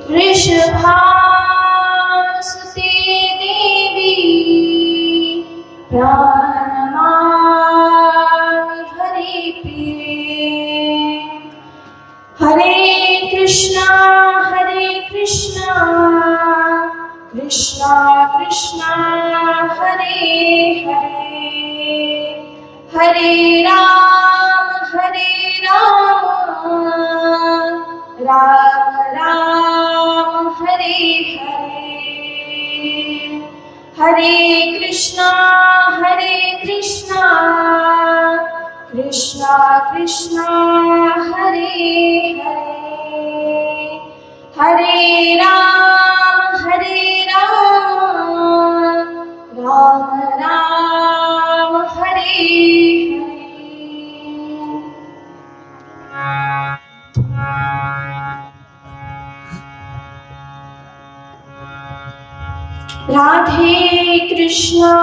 वृषभानुसुते देवी प्रणमामि हरिप्रिये। हरे कृष्णा कृष्णा कृष्णा हरे हरे, हरे राम राम राम हरे हरे। हरे कृष्णा कृष्णा कृष्णा हरे हरे, हरे राम राम राम हरे हरे। राधे कृष्णा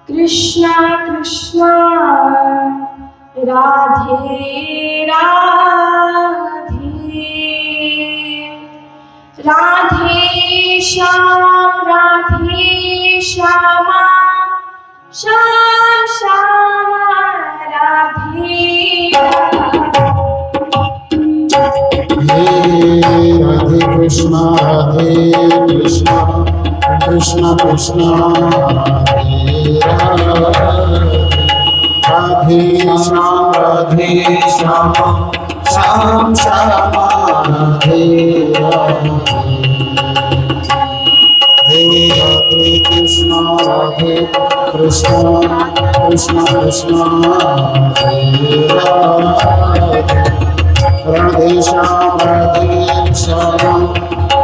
कृष्णा कृष्णा राधे राधे, राधे श्यामा श्याम श्याम राधे। हे राधे कृष्णा कृष्णा कृष्णा राधे राधे श्याम श्याम श्याम राधे हे राधे कृष्णा कृष्णा कृष्णा राधे राधे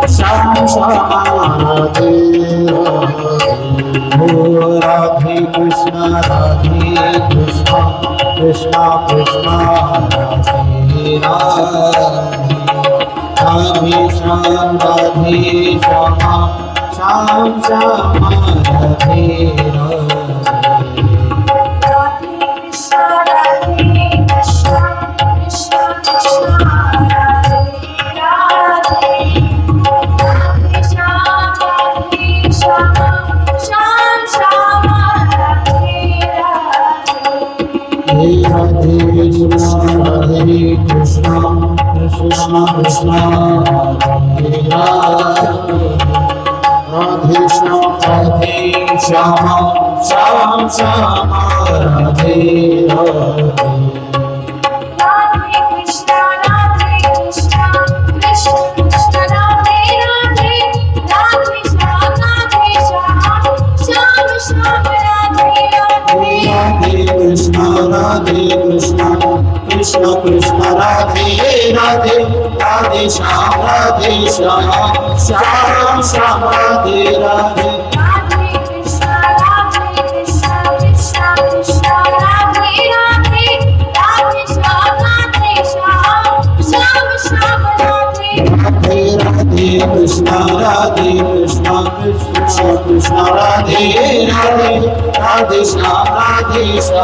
श्याम श्याम राधे हो राधे कृष्णा कृष्णा राधे राधे श्याम श्याम राधे राधे कृष्णा कृष्णा राधे राधे श्याम राधे कृष्णा कृष्णा राधे श्याम श्याम राधे राधे। कृष्णा कृष्णा राधे श्याम श्याम राधे राधे। राधे कृष्णा कृष्णा राधे श्याम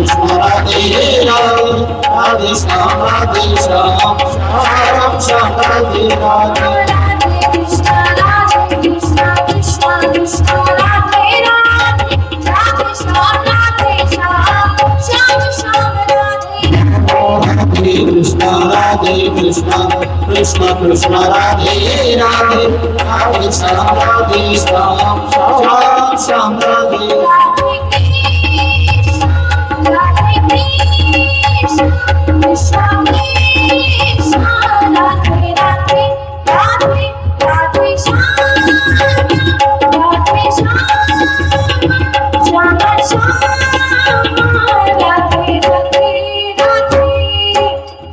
कृष्ण राधे राधे राधे श्याम श्याम श्याम राधे राधे राधे कृष्ण कृष्ण कृष्ण राधे राधे राधे श्याम श्याम श्याम राधे राधे कृष्ण कृष्ण कृष्ण राधे राधे राधे श्याम श्याम श्याम राधे राधे कृष्ण कृष्ण कृष्ण राधे राधे राधे राधे श्याम राधे श्याम श्याम श्याम राधे राधे राधे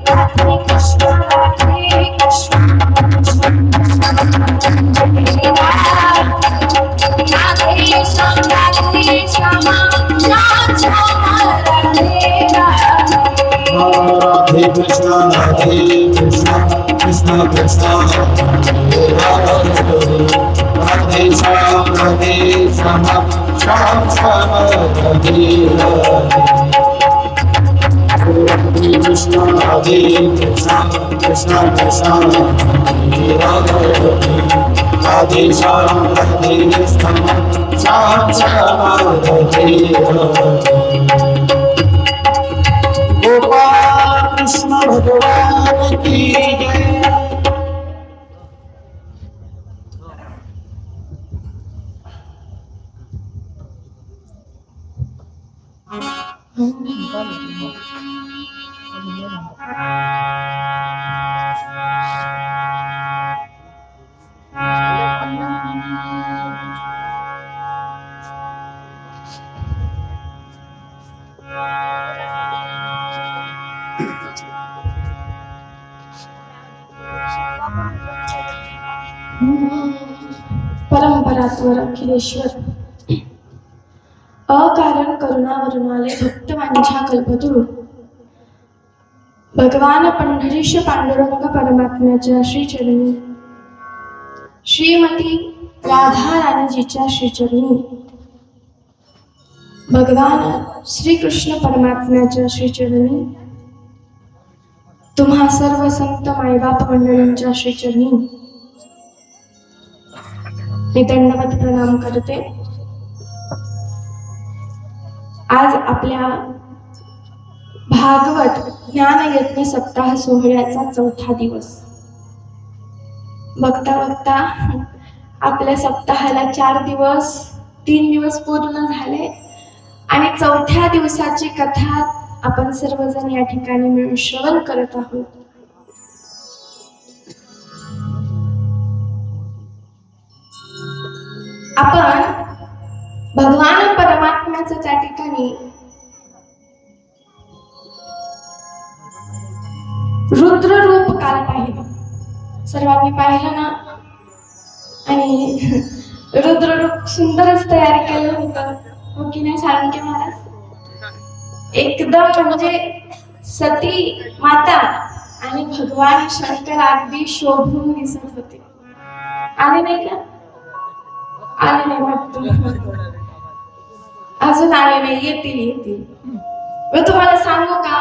राधे कृष्ण राधे श्याम राधे श्याम श्याम श्याम राधे राधे राधे कृष्ण कृष्ण कृष्ण राधे श्याम श्याम श्याम राधे राधे कृष्ण कृष्ण कृष्ण राधे श्याम श्याम श्याम राधे गोपाल कृष्ण भगवान की जय। परंपरात्वर अखिलेश्वर अकारण करुणावरुणाले भक्तवांछा कल्पतरू भगवान पंढरीश पांडुरंग परमात्म्याच्या श्रीचरणी श्रीमती राधा राणीजीच्या श्रीचरणी भगवान श्रीकृष्ण परमात्म्याच्या श्रीचरणी तुम्हा सर्व संत मायबाप मंडळींच्या श्रीचरणी मी दंडवत प्रणाम करते। आज आपल्या भागवत ज्ञानयज्ञ सप्ताह सोहळ्याचा चौथा दिवस। बघता बघता आपल्या सप्ताहाला 4 दिवस 3 दिवस पूर्ण झाले आणि चौथ्या दिवसाची कथा आपण सर्वजण या ठिकाणी मिळून श्रवण करत आहोत। आपण भगवान परमात्म्याचं त्या ठिकाणी रुद्र रूप काल पाहिलं, सर्वांनी पाहिलं ना? आणि रुद्र रूप सुंदरच तयार केलं होतं, हो की नाही साळुंखे महाराज? एकदम म्हणजे सती माता आणि भगवान शंकर अगदी शोभून दिसत होते। आले नाही का? आले नाही वाटतं, अजून आले नाही, येतील। व तुम्हाला सांगू का,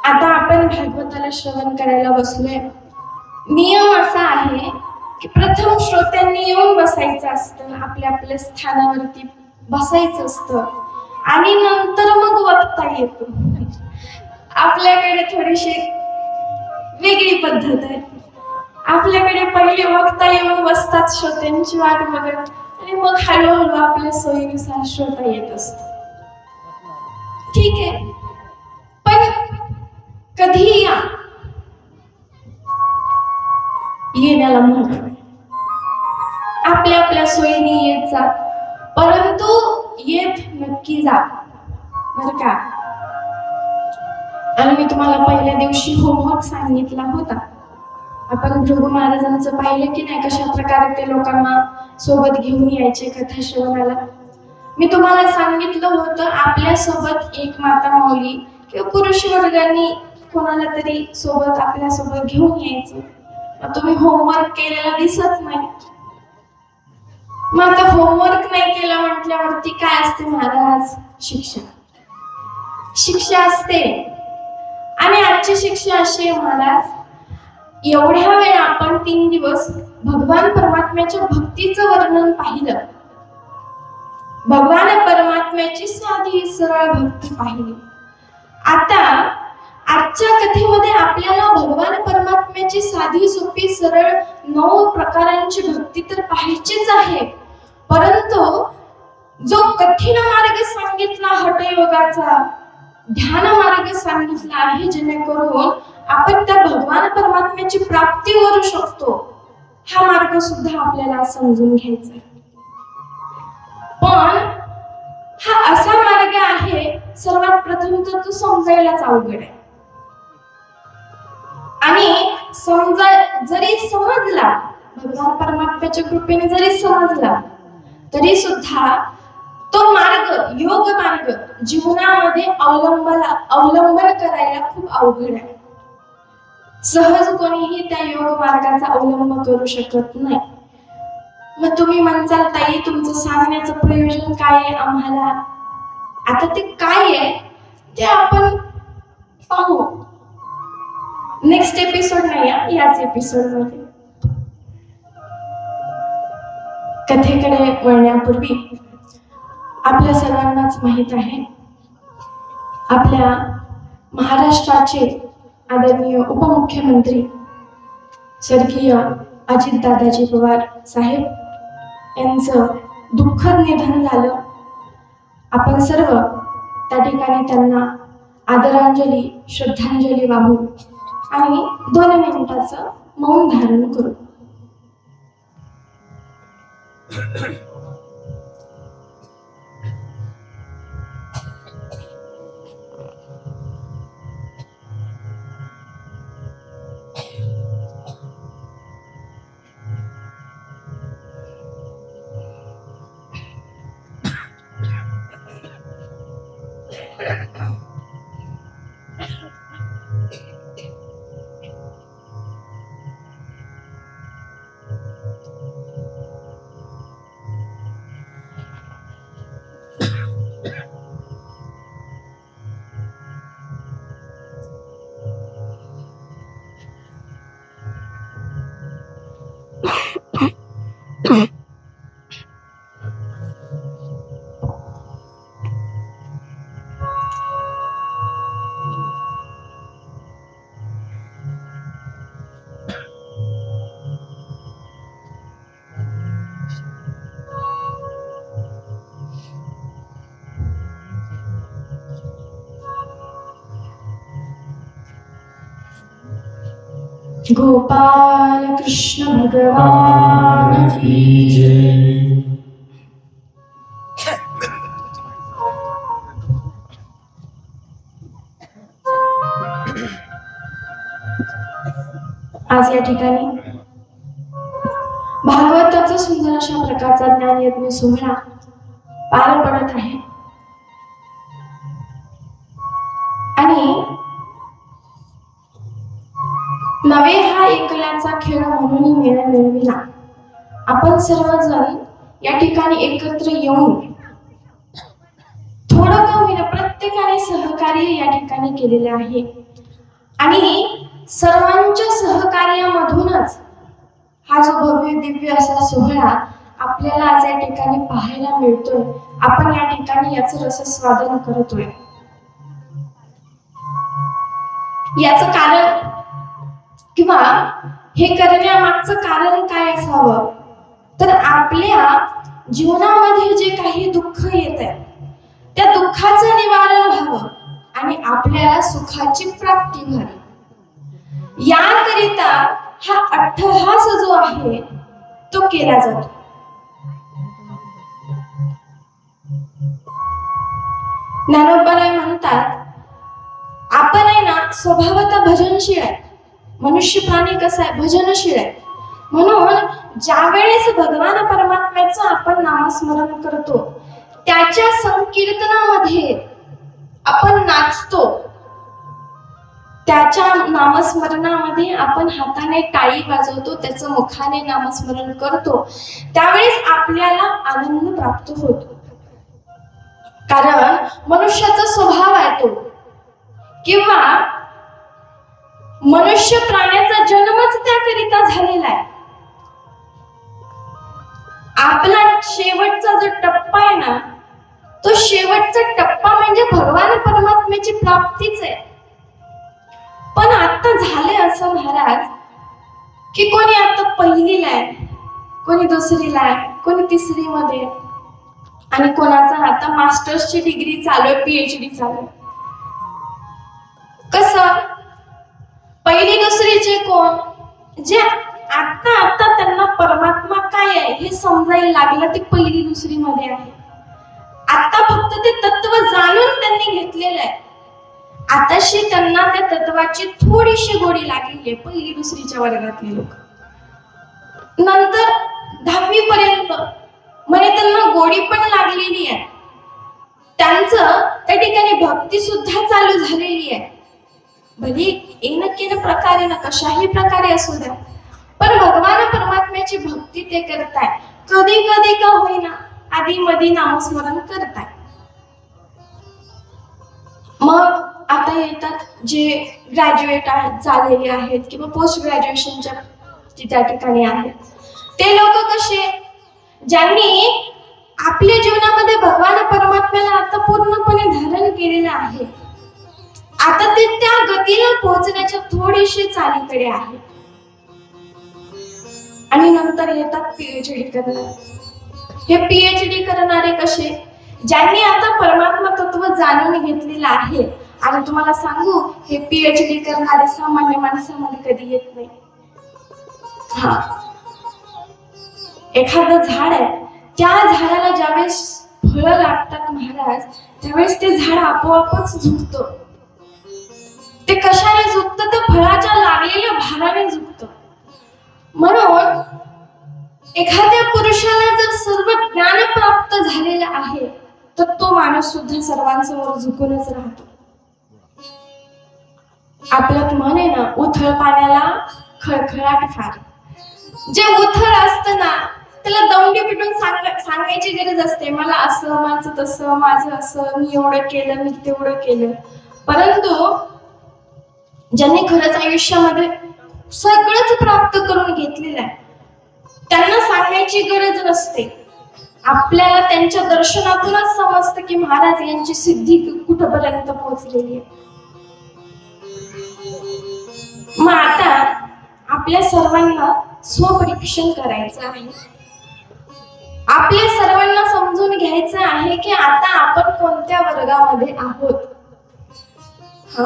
आता आपण भागवताला श्रवण करायला बसलोय। नियम असा आहे की प्रथम श्रोत्यांनी येऊन बसायचं असतं, आपल्या स्थानावरती बसायचं असतं आणि नंतर मग वक्ता येतो। आपल्याकडे थोडीशी वेगळी पद्धत आहे। आपल्याकडे पहिले वक्ता येऊन बसतात श्रोत्यांची वाट बघत आणि मग हळूहळू आपल्या सोयीनुसार श्रोता येत असतो। ठीक आहे, पण कधी या, येण्याला महत्व आहे। आपल्या सोयीने येत जा, परंतु येत नक्की जा, बरं का? आणि मी तुम्हाला पहिल्या दिवशी होमवर्क सांगितला होता। आपण भृगु महाराजांचं पाहिलं की नाही, कशा प्रकारे ते लोकांना सोबत घेऊन यायचे कथा श्रवणाला। मी तुम्हाला सांगितलं होतं आपल्या सोबत एक माता माऊली किंवा पुरुष वर्गांनी कोणाला तरी सोबत आपल्या सोबत घेऊन यायचं। तुम्ही होमवर्क केलेला दिसत नाही, मग आता होमवर्क नाही केला म्हटल्यावरती काय असते महाराज? शिक्षा। शिक्षा असते. आणि आजची शिक्षा अशी आहे महाराज, एवढ्या वेळ आपण 3 दिवस भगवान परमात्म्याच्या भक्तीचं वर्णन पाहिलं, भगवान परमात्म्याची साधी सरळ भक्ती पाहिली. आता आजच्या कथेमध्ये आपल्याला भगवान परमात्म्याची साधी सोपी सरळ 9 प्रकारांची भक्ती तर पाहायचीच आहे, परंतु जो कठीण मार्ग सांगितला हठयोगाचा, ध्यान मार्ग सांगितला आहे, जेणेकरून आपण त्या भगवान परमात्म्याची प्राप्ती करू शकतो, हा मार्ग सुद्धा आपल्याला समजून घ्यायचा. पण हा असा मार्ग आहे, सर्वात प्रथम तर तो समजायलाच अवघड आहे. आणि जरी समजला, भगवान परमात्म्याच्या कृपेने जरी समजला, तरी सुद्धा तो मार्ग, योग मार्ग जीवनामध्ये अवलंबन करायला खूप अवघड आहे. सहज कोणीही त्या योग मार्गाचा अवलंब करू शकत नाही. मग तुम्ही म्हणताल, ताई तुमचं सांगण्याचं प्रयोजन काय आहे आम्हाला? आता ते काय आहे ते आपण पाहू नेक्स्ट एपिसोड नाही, याच एपिसोड मध्ये. कथेकडे वळण्यापूर्वी आपल्या सर्वांनाच माहित आहे, आपल्या महाराष्ट्राचे आदरणीय उपमुख्यमंत्री स्वर्गीय अजितदादाजी पवार साहेब यांचं दुःखद निधन झालं. आपण सर्व त्या ठिकाणी त्यांना आदरांजली, श्रद्धांजली वाहू आणि 2 मिनिटाचं मौन धारण करू. गोपाल कृष्ण भगवान की जय. आज या ठिकाणी भागवताचा सुंदर अशा प्रकारचा ज्ञान यज्ञ सोहळा पार पडत आहे. आणि नवे हा एकल्याचा खेळ म्हणून मेळा मिळविला. आपण सर्वजण या ठिकाणी एकत्र येऊन थोडं का होईना प्रत्येकाने सहकार्य या ठिकाणी केलेले आहे. आणि सर्वांच्या सहकार्यामधूनच हा जो भव्य दिव्य असा सोहळा आपल्याला आज या ठिकाणी पाहायला मिळतोय. आपण या ठिकाणी याचं रसस्वादन करतोय. याचं कारण किंवा हे करण्यामागचं कारण काय असावं, तर आपल्या जीवनामध्ये जे काही दुःख येत आहे त्या दुःखाचं निवारण व्हावं आणि आपल्याला सुखाची प्राप्ती व्हावी, याकरिता हा अट्टहास जो आहे तो केला जातो. ज्ञानोबा म्हणतात, आपण आहे ना स्वभावतः भजनशील आहे. मनुष्य प्राणी कसा आहे, भजनशील आहे. म्हणून ज्या वेळेस भगवान परमात्म्याचं आपण नामस्मरण करतो, त्याच्या संकीर्तनामध्ये आपण नाचतो, त्याच्या नामस्मरणामध्ये आपण हाताने टाळी वाजवतो, त्याचं मुखाने नामस्मरण करतो, त्यावेळेस आपल्याला आनंद प्राप्त होतो. कारण मनुष्याचा स्वभाव आहे तो किंवा मनुष्य प्राण्याचा जन्मच त्याकरिता झालेला आहे. आपला शेवटचा जो टप्पा आहे ना, तो शेवटचा टप्पा म्हणजे भगवान परमात्म्याची प्राप्तीच आहे. पण आता झाले असं महाराज की कोणी आता पहिलीला आहे, कोणी दुसरीला आहे, कोणी तिसरी मध्ये, आणि कोणाचा आता मास्टर्सची डिग्री चालू आहे, PhD चालू आहे. कसं पहिली दुसरीचे कोण, जे आता आता त्यांना परमात्मा काय आहे हे समजायला लागलं, ते पहिली दुसरी मध्ये आहे. आता फक्त ते तत्व जाणून त्यांनी घेतलेलं आहे. आताशी त्यांना त्या तत्वाची थोडीशी गोडी लागलेली आहे, पहिली दुसरीच्या वर्गातले लोक. नंतर 10वी पर्यंत म्हणजे त्यांना गोडी पण लागलेली आहे, त्यांचं त्या ठिकाणी भक्ती सुद्धा चालू झालेली आहे. भले एन प्रकारे ना कशाही प्रकारे असू द्या, पण भगवान परमात्म्याची भक्ती ते करताय. कधी कधी का होईना आधी मधी नामस्मरण करताय. मग आता येतात जे ग्रॅज्युएट आहेत, झालेले आहेत किंवा पोस्ट ग्रॅज्युएशनच्या त्या ठिकाणी आहेत, ते लोक कसे, ज्यांनी आपल्या जीवनामध्ये भगवान परमात्म्याला आता पूर्णपणे धारण केलेलं आहे. आता ते त्या गतीला पोहोचण्याच्या थोडीशी चालीकडे आहे. आणि नंतर येतात PhD करणारे. हे PhD करणारे कसे, ज्यांनी आता परमात्मा तत्व जाणून घेतलेलं आहे. आणि तुम्हाला सांगू, हे PhD करणारे सामान्य माणसामध्ये कधी येत नाही. हा, एखादं झाड आहे, त्या झाडाला ज्यावेळेस फळं लागतात महाराज, त्यावेळेस ते झाड आपोआपच झुकतं. ते कशाने झुकतं, तर फळाच्या लागलेल्या भाराने झुकतं. म्हणून एखाद्या पुरुषाला जर सर्व ज्ञान प्राप्त झालेलं आहे, तर तो माणूस सुद्धा सर्वांसमोर झुकूनच राहतो. आपल्यात म्हण आहे ना, उथळ पाण्याला खळखळाट फार. जे उथळ असतं ना, त्याला दौंडी पिटून सांगायची गरज असते, मला असं, माझं तसं, माझं असं, मी एवढं केलं, मी तेवढं केलं. परंतु ज्यांनी खरंच आयुष्यामध्ये सगळंच प्राप्त करून घेतलेलं आहे, त्यांना सांगायची गरज नसते. आपल्याला त्यांच्या दर्शनातूनच समजतं की महाराज यांची सिद्धी कुठपर्यंत पोहोचलेली आहे. मग आता आपल्या सर्वांना स्वपरीक्षण करायचं आहे. आपल्या सर्वांना समजून घ्यायचं आहे की आता आपण कोणत्या वर्गामध्ये आहोत. हा,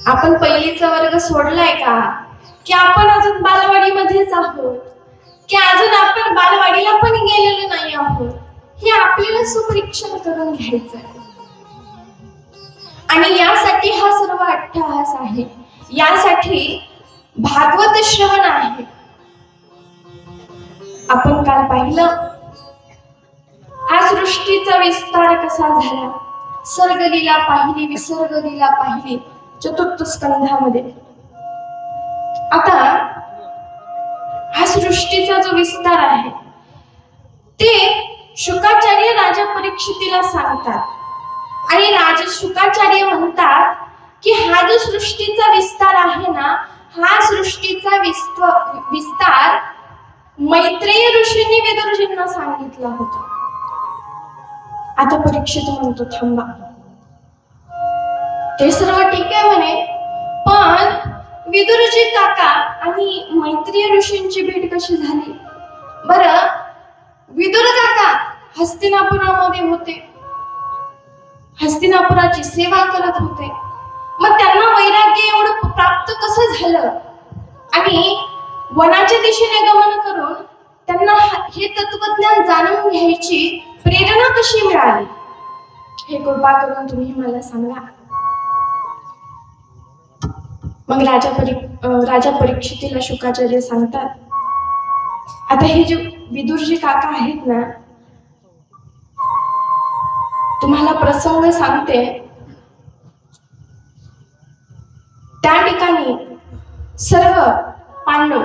आपण पहिलीचा वर्ग सोडलाय का, की आपण अजून बालवाडीमध्येच आहोत, की अजून आपण बालवाडीला पण गेलेलो नाही आहोत, हे आपल्याला सुपरीक्षण करून घ्यायचं आहे. आणि यासाठी हा सर्व अट्टहास आहे, यासाठी भागवत श्रवण आहे. आपण काल पाहिलं हा सृष्टीचा विस्तार कसा झाला, सर्ग लीला पाहिली, विसर्ग लीला पाहिली 4th स्कंधामध्ये. आता हा सृष्टीचा जो विस्तार आहे ते शुकाचार्य राजा परीक्षितीला सांगतात आणि शुकाचार्य म्हणतात की हा जो सृष्टीचा विस्तार आहे ना, हा सृष्टीचा विस्तार मैत्रेय ऋषींनी विदुरजींना सांगितला होता. आता परीक्षित म्हणतो थांबा, ते सर्व ठीक आहे म्हणे, पण विदुरजी काका आणि मैत्रेय ऋषींची भेट कशी झाली बरं? विदुर काका हस्तिनापुरामध्ये होते, हस्तिनापुराची सेवा करत होते. मग त्यांना वैराग्य एवढं प्राप्त कसं झालं आणि वनाच्या दिशेने गमन करून त्यांना हे तत्वज्ञान जाणून घ्यायची प्रेरणा कशी मिळाली, हे कृपा करून तुम्ही मला सांगा. मग राजा परीक्षितीला शुकाचार्य सांगतात, आता हे जे विदुरजी काका आहेत ना, तुम्हाला प्रसंग सांगते. त्या ठिकाणी सर्व पांडव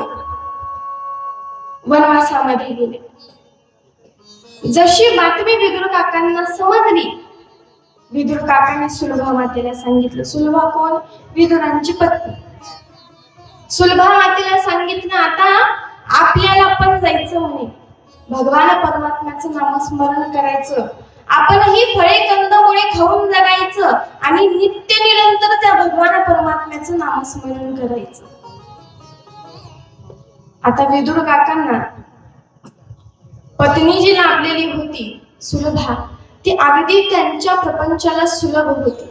वनवासामध्ये गेले. जशी बातमी विदुर काकांना समजली, विदुर काकाने सुलभा मातेला सांगितलं. सुलभा कोण? विदुरांची पत्नी. सुलभा मातेला सांगितलं, आता आपल्याला पण जायचं म्हणे, भगवान परमात्म्याचं नामस्मरण करायचं, आपणही फळे कंदमुळे खाऊन जगायचं आणि नित्य निरंतर त्या भगवान परमात्म्याचं नामस्मरण करायचं. आता विदुर काकांना पत्नी जी लाभलेली होती सुलभा, ती अगदी त्यांच्या प्रपंचाला सुलभ होती.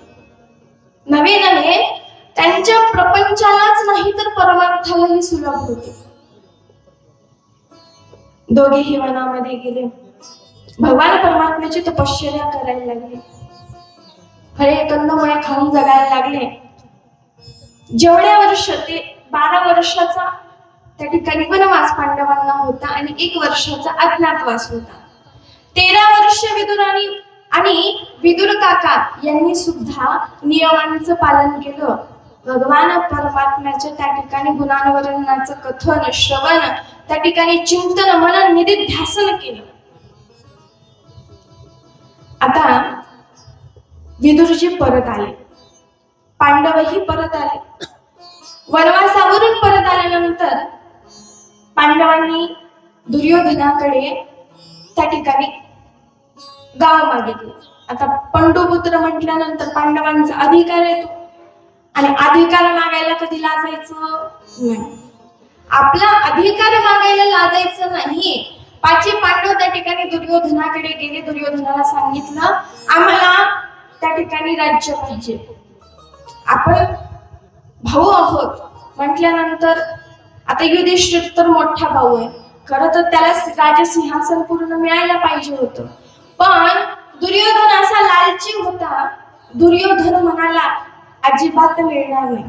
नवे नव्हे, त्यांच्या प्रपंचालाच नाही तर परमार्थालाही सुलभ होती. दोघेही वनामध्ये गेले, भगवान परमात्म्याची तपश्चर्या करायला लागले, फळे कंदमुळे खाऊन जगायला लागले. जेवढ्या वर्ष ते 12 वर्षाचा त्या ठिकाणी वनवास पांडवांना होता आणि 1 वर्षाचा अज्ञातवास होता. 13 वर्ष विदुर आणि विदुर काका यांनी सुद्धा नियमांचं पालन केलं. भगवान परमात्म्याच्या त्या ठिकाणी गुणांवरणाचं कथन श्रवण, त्या ठिकाणी चिंतन मनन निधिध्यासन केलं. आता विदुरजी परत आले, पांडवही परत आले. वनवासावरून परत आल्यानंतर पांडवांनी दुर्योधनाकडे त्या ठिकाणी गाव मागितले. आता पंडुपुत्र म्हटल्यानंतर पांडवांचा अधिकार येतो आणि अधिकार मागायला कधी लाजायचं नाही. आपला अधिकार मागायला लाजायचं नाही. 5 पांडव त्या ठिकाणी दुर्योधनाकडे गेले. दुर्योधनाला सांगितलं, आम्हाला त्या ठिकाणी राज्य पाहिजे, आपण भाऊ आहोत. म्हटल्यानंतर आता युधिष्ठिर तर मोठा भाऊ आहे, खरं तर त्याला राजसिंहासन पूर्ण मिळायला पाहिजे होतं, पण दुर्योधन असा लालची होता. दुर्योधन म्हणाला, अजिबात मिळणार नाही.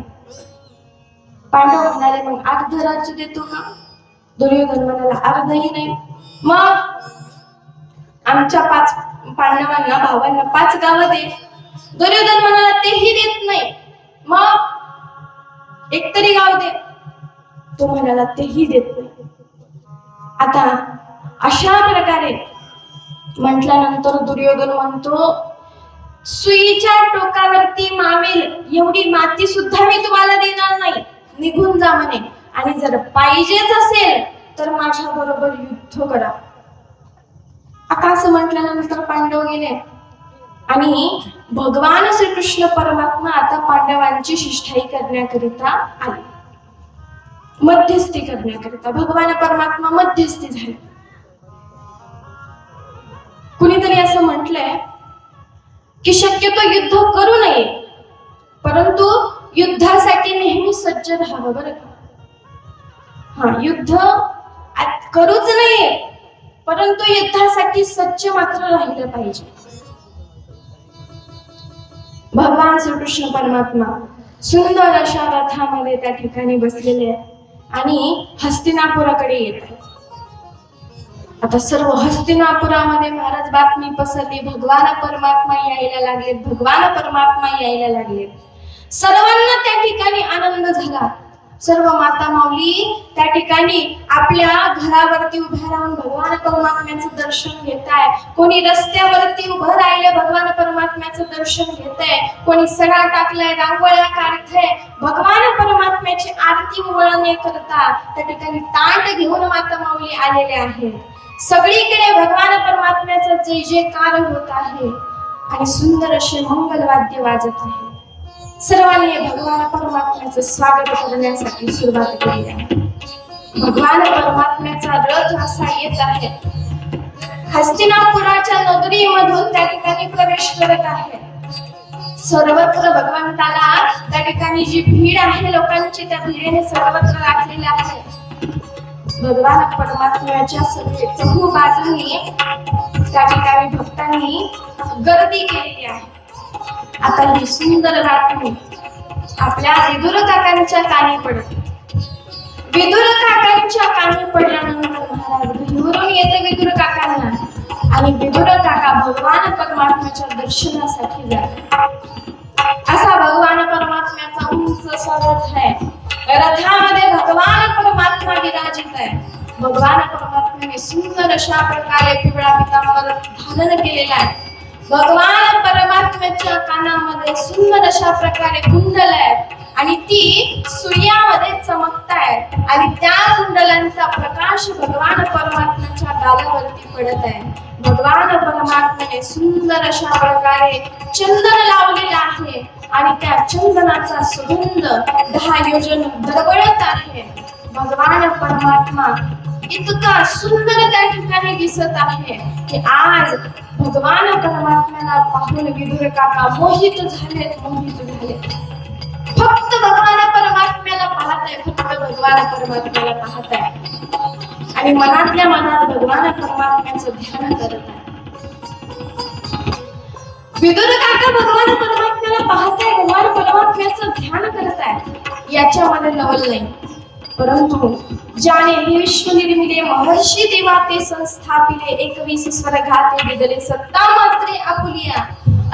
पांडव म्हणाले, मग अर्ध राज्य देतो का? दुर्योधन म्हणाला, अर्धही नाही. मग आमच्या 5 पांडवांना भावांना 5 गावं दे. दुर्योधन म्हणाला, तेही देत नाही. मग एकतरी गाव दे. तो म्हणाला, तेही देत नाही. आता अशा प्रकारे म्हटल्यानंतर दुर्योधन म्हणतो, सुईच्या टोकावरती मावेल एवढी माती सुद्धा मी तुम्हाला देणार नाही, निघून जा म्हणे, आणि जर पाहिजेच असेल तर माझ्या बरोबर युद्ध करा. आता असं म्हटल्यानंतर पांडव गेले आणि भगवान श्रीकृष्ण परमात्मा आता पांडवांची शिष्टाई करण्याकरिता आले, मध्यस्थी करण्याकरिता. भगवान परमात्मा मध्यस्थी झाले. कुणीतरी असं म्हटलंय की शक्यतो युद्ध करू नये, परंतु युद्धासाठी नेहमी सज्ज राहावं. बरं का? युद्ध करूच नये, परंतु युद्धासाठी सज्ज मात्र राहिलं पाहिजे. भगवान श्रीकृष्ण परमात्मा सुंदर अशा रथामध्ये त्या ठिकाणी बसलेले आहेत आणि हस्तिनापुराकडे येत आहेत. आता सर्व हस्तिनापुरामध्ये महाराज बातमी पसरली, भगवान परमात्मा यायला लागलेत, भगवान परमात्मा यायला लागलेत. सर्वांना त्या ठिकाणी आनंद झाला. सर्व माता माऊली त्या ठिकाणी आपल्या घरावरती उभ्या राहून भगवान परमात्म्याचं दर्शन घेत आहे. कोणी रस्त्यावरती उभं राहिले भगवान परमात्म्याचं दर्शन घेत आहे, कोणी सडा टाकलाय, रांगोळ्या काढतंय, भगवान परमात्म्याची आरती वळणे करता त्या ठिकाणी ताट घेऊन माता माऊली आलेले आहेत. सगळीकडे भगवान परमात्म्याचा जय जयकार होत आहे आणि सुंदर असे मंगलवाद्य वाजत आहे. सर्वांनी भगवान परमात्म्याचं स्वागत करण्यासाठी सुरुवात केली आहे. भगवान परमात्म्याचा रथ असा येत आहे, हस्तिनापुराच्या नगरीमधून त्या ठिकाणी प्रवेश करत आहे. सर्वत्र भगवंताला त्या ठिकाणी जी भीड आहे लोकांची, त्या भीडेने सर्वत्र गाठलेले आहे. भगवान परमात्म्याच्या सगळे चहूबाजूने त्या ठिकाणी भक्तांनी गर्दी केलेली आहे. आता ही सुंदर बातमी आपल्या विदुर काकांच्या कानी पडते. विदुर काकांच्या कानी पडल्यानंतर महाराज घरून येते विदुर काकांना आणि विदुर काका भगवान परमात्म्याच्या दर्शनासाठी जातात. असा भगवान परमात्म्याचा उंच असा रथ आहे. रथामध्ये भगवान परमात्मा विराजित आहे. भगवान परमात्म्याने सुंदर अशा प्रकारे पिवळा पितांबर धारण केलेला आहे. भगवान परमात्म्याच्या कानामध्ये सुंदर अशा प्रकारे कुंडल आहेत आणि ती सूर्यामध्ये चमकतायत आणि त्या कुंडलांचा प्रकाश भगवान परमात्म्याच्या गालावरती पडत आहे. भगवान परमात्म्याने सुंदर अशा प्रकारे चंदन लावलेलं आहे आणि त्या चंदनाचा सुगंध 10 योजन दरवळत आहे. भगवान परमात्मा इतका सुंदर त्या ठिकाणी दिसत आहे की आज भगवान परमात्म्याला पाहून विदुर काका मोहित झाले. फक्त भगवान परमात्म्याला पाहताय, फक्त भगवान परमात्म्याला पाहताय आणि मनातल्या मनात भगवान परमात्म्याचं ध्यान करत आहे. विदुर काका भगवान परमात्म्याला पाहताय, भगवान परमात्म्याचं ध्यान करत आहे. याच्यामध्ये नवल नाही, परंतु ज्याने हे विश्व निर्मिले महर्षी देवा ते संस्थापिले 21 स्वर्गाते दिदले सत्ता मात्रे आपुलिया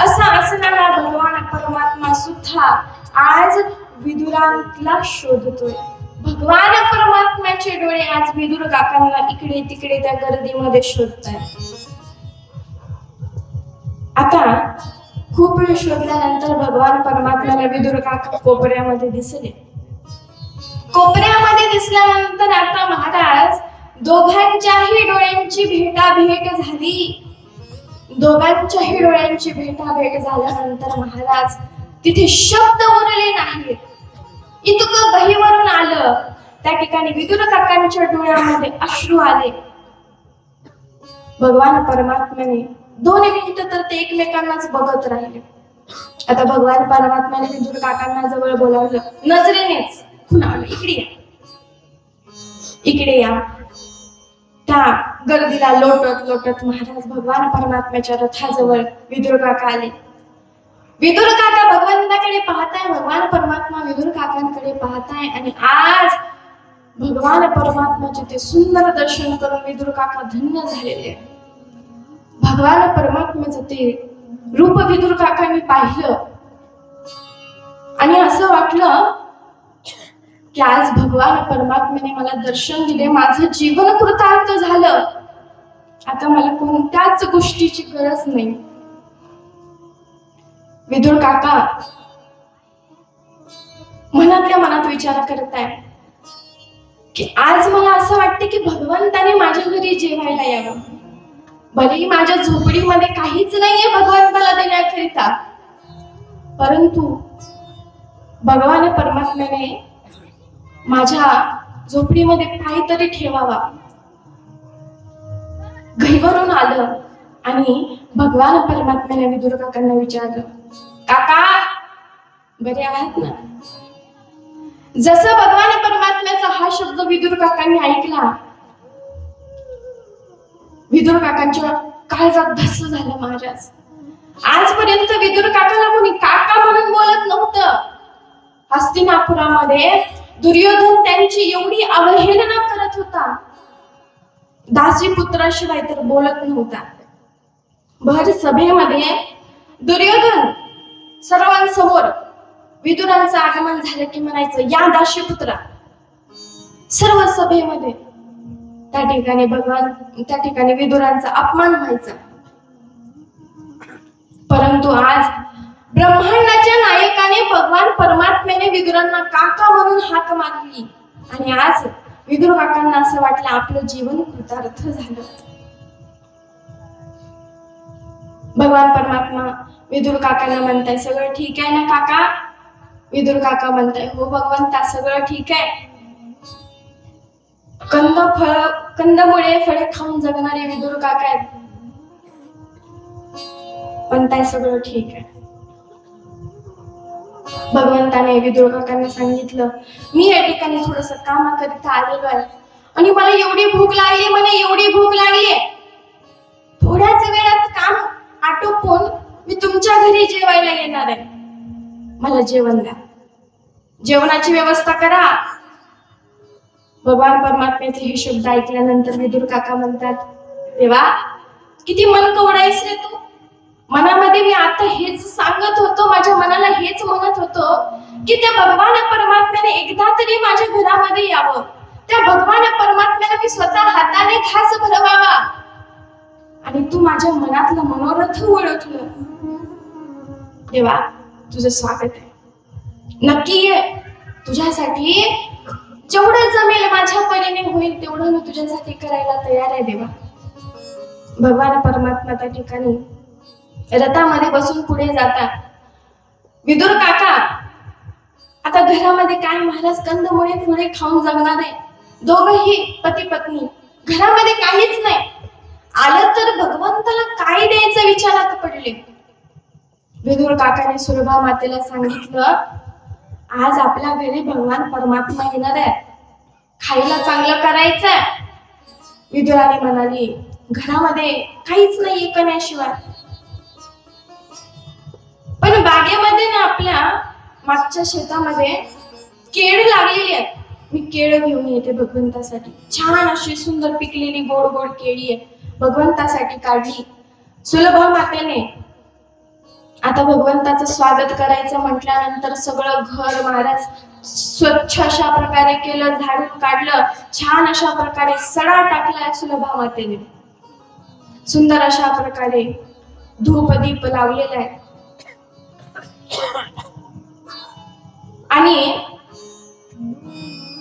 असा असणारा भगवान परमात्मा सुद्धा आज विदुरांतला शोधतोय. भगवान परमात्म्याचे डोळे आज विदुर काकांना इकडे तिकडे त्या गर्दीमध्ये शोधतायत. आता खूप वेळ शोधल्यानंतर भगवान परमात्म्याला विदुर काका कोपऱ्यामध्ये दिसले. कोपऱ्यामध्ये दिसल्यानंतर आता महाराज दोघांच्याही डोळ्यांची भेटाभेट झाली. दोघांच्याही डोळ्यांची भेटाभेट झाल्यानंतर महाराज तिथे शब्द उरले नाहीत. इतकं गहिवरून आलं. त्या ठिकाणी विदुर काकांच्या डोळ्यामध्ये अश्रू आले. भगवान परमात्म्याने 2 मिनिटं तर ते एकमेकांनाच बघत राहिले. आता भगवान परमात्म्याने विदुर काकांना जवळ बोलावलं, नजरेनेच खुणावलं, इकडे या. त्या गर्दीला लोटत महाराज भगवान परमात्म्याच्या रथाजवळ विदुर काका आले. विदुर काका भगवंताकडे पाहताय, भगवान परमात्मा विदुर काकांकडे पाहताय आणि आज भगवान परमात्म्याचे ते सुंदर दर्शन करून विदुर काका धन्य झालेले. भगवान परमात्म्याचं ते रूप विदुर काकांनी पाहिलं आणि असं वाटलं की आज भगवान परमात्म्याने मला दर्शन दिले, माझं जीवन कृतार्थ झालं. आता मला कोणत्याच गोष्टीची गरज नाही. विदुर काका मनातल्या मनात विचार करताय की आज मला असं वाटते की भगवंताने माझ्या घरी जेवायला यावं. भलेही माझ्या झोपडीमध्ये काहीच नाहीये भगवंताला देण्याकरिता, परंतु भगवान परमात्म्याने माझ्या झोपडीमध्ये काहीतरी ठेवावा. घरीवरून आलं आणि भगवान परमात्म्याने विदुर काकांना विचारलं, काका बरे आहात ना? जसं भगवान परमात्म्याचा हा शब्द विदुर काकांनी ऐकला, विदुर काकांच्या काळजात धस्स झालं. महाराज आजपर्यंत विदुर काकाला कोणी काका म्हणून बोलत नव्हतं. हस्तिनापुरामध्ये दुर्योधन त्यांची एवढी अवहेलना करत होता, दासी पुत्राशिवाय तर बोलत नव्हता. भर सभेमध्ये दुर्योधन सर्वांसमोर विदुरांचं आगमन झालं की म्हणायचं, या दासी पुत्रा. सर्व सभेमध्ये त्या ठिकाणी विदुरांचा अपमान व्हायचा. परंतु आज ब्रह्मांडाच्या नायकाने भगवान परमात्म्याने विदुरांना काका म्हणून हाक मारली आणि आज विदुर काकांना असं वाटलं आपलं जीवन कृतार्थ झालं. भगवान परमात्मा विदुर काकांना म्हणताय, सगळं ठीक आहे ना काका? विदुर काका म्हणताय, हो भगवंता सगळं ठीक आहे. कंदमुळे फळे खाऊन जगणारे विदुर काका आहेत. म्हणताय सगळं ठीक आहे. भगवंताने विदुर काकांना सांगितलं, मी या ठिकाणी थोडस कामाकरिता आलेलो आहे आणि मला एवढी भूक लागली, थोड्याच वेळात काम आटोपून मी तुमच्या घरी जेवायला येणार आहे. मला जेवण द्या, जेवणाची व्यवस्था करा. भगवान परमात्म्याचे हे शब्द ऐकल्यानंतर विदुर काका म्हणतात, देवा किती मन कवडायस रे तू. मनामध्ये मी आता हेच सांगत होतो, माझ्या मनाला हेच म्हणत होतो की त्या भगवान परमात्म्याने एकदा तरी माझ्या घरामध्ये यावं. त्या भगवान परमात्म्याला मी स्वतः हाताने घास भरवावा आणि तू माझ्या मनातलं मनोरथ ओळखलं. देवा, तुझं स्वागत आहे. नक्की ये. तुझ्यासाठी जेवढं जमेल माझ्या परीने होईल तेवढं मी तुझ्यासाठी करायला तयार आहे देवा. भगवान परमात्मा त्या ठिकाणी रथामध्ये बसून पुढे जातात. विदुर काका आता घरामध्ये काय महाराज कंदमुळे फुले खाऊन जगणारे दोघही पती पत्नी, घरामध्ये काहीच नाही. आलं तर भगवंताला काय द्यायचं विचारात पडले. विदुर काकाने सुरभा मातेला सांगितलं, आज आपल्या घरी भगवान परमात्मा येणार आहे, खायला चांगलं करायचंय. विदुराने म्हणाली, घरामध्ये काहीच नाही करण्याशिवाय. पण बागेमध्ये ना आपल्या मागच्या शेतामध्ये केळ लागलेली आहेत. मी केळ घेऊन येते भगवंतासाठी. छान अशी सुंदर पिकलेली गोड गोड केळी आहे, भगवंतासाठी काढली. सुलभा मातेने आता भगवंताचं स्वागत करायचं म्हटल्यानंतर सगळं घर महाराज स्वच्छ अशा प्रकारे केलं, झाडून काढलं, छान अशा प्रकारे सडा टाकलाय सुलभा मातेने. सुंदर अशा प्रकारे धूप दीप लावलेला आहे. आणि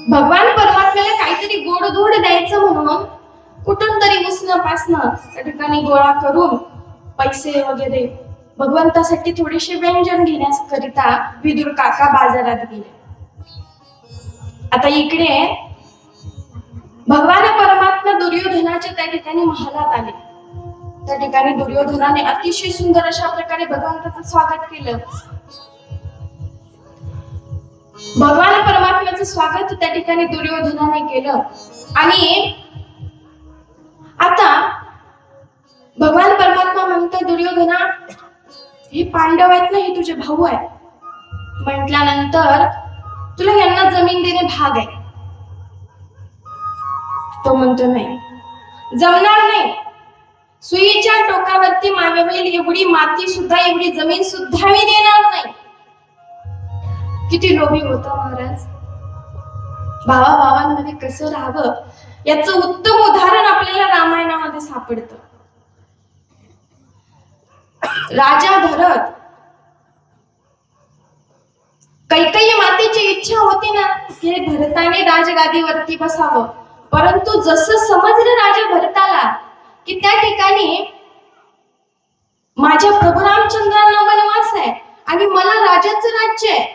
भगवान परमात्म्याला काहीतरी गोडधोड द्यायचं म्हणून कुठून तरी उसणं पासणं त्या ठिकाणी गोळा करून पैसे वगैरे भगवंतासाठी थोडेसे व्यंजन घेण्याकरिता विदुर काका बाजारात गेले. आता इकडे भगवान परमात्मा दुर्योधनाच्या त्या ठिकाणी महालात आले. त्या ठिकाणी दुर्योधनाने अतिशय सुंदर अशा प्रकारे भगवंताचं स्वागत केलं. भगवान परमात्म्याचं स्वागत त्या ठिकाणी दुर्योधनाने केलं. आणि आता भगवान परमात्मा म्हणतात, दुर्योधना, हे पांडव आहेत ना, हे तुझे भाऊ आहेत. म्हटल्यानंतर तुला यांना जमीन देणे भाग आहे. तो म्हणतो, नाही, जमणार नाही. सुईच्या टोकावरती मावेल एवढी माती सुद्धा, एवढी जमीन सुद्धा मी देणार नाही. किती लोभी होता महाराज. भावाभावांमध्ये कसं राहावं याचं उत्तम उदाहरण आपल्याला रामायणामध्ये सापडतं. राजा भरत, कैकेयी मातेची इच्छा होती ना की भरताने राजगादीवरती बसावं, परंतु जसं समजलं राजा भरताला की त्या ठिकाणी माझ्या प्रभू रामचंद्रांना वनवास आहे आणि मला राजाचं राज्य आहे,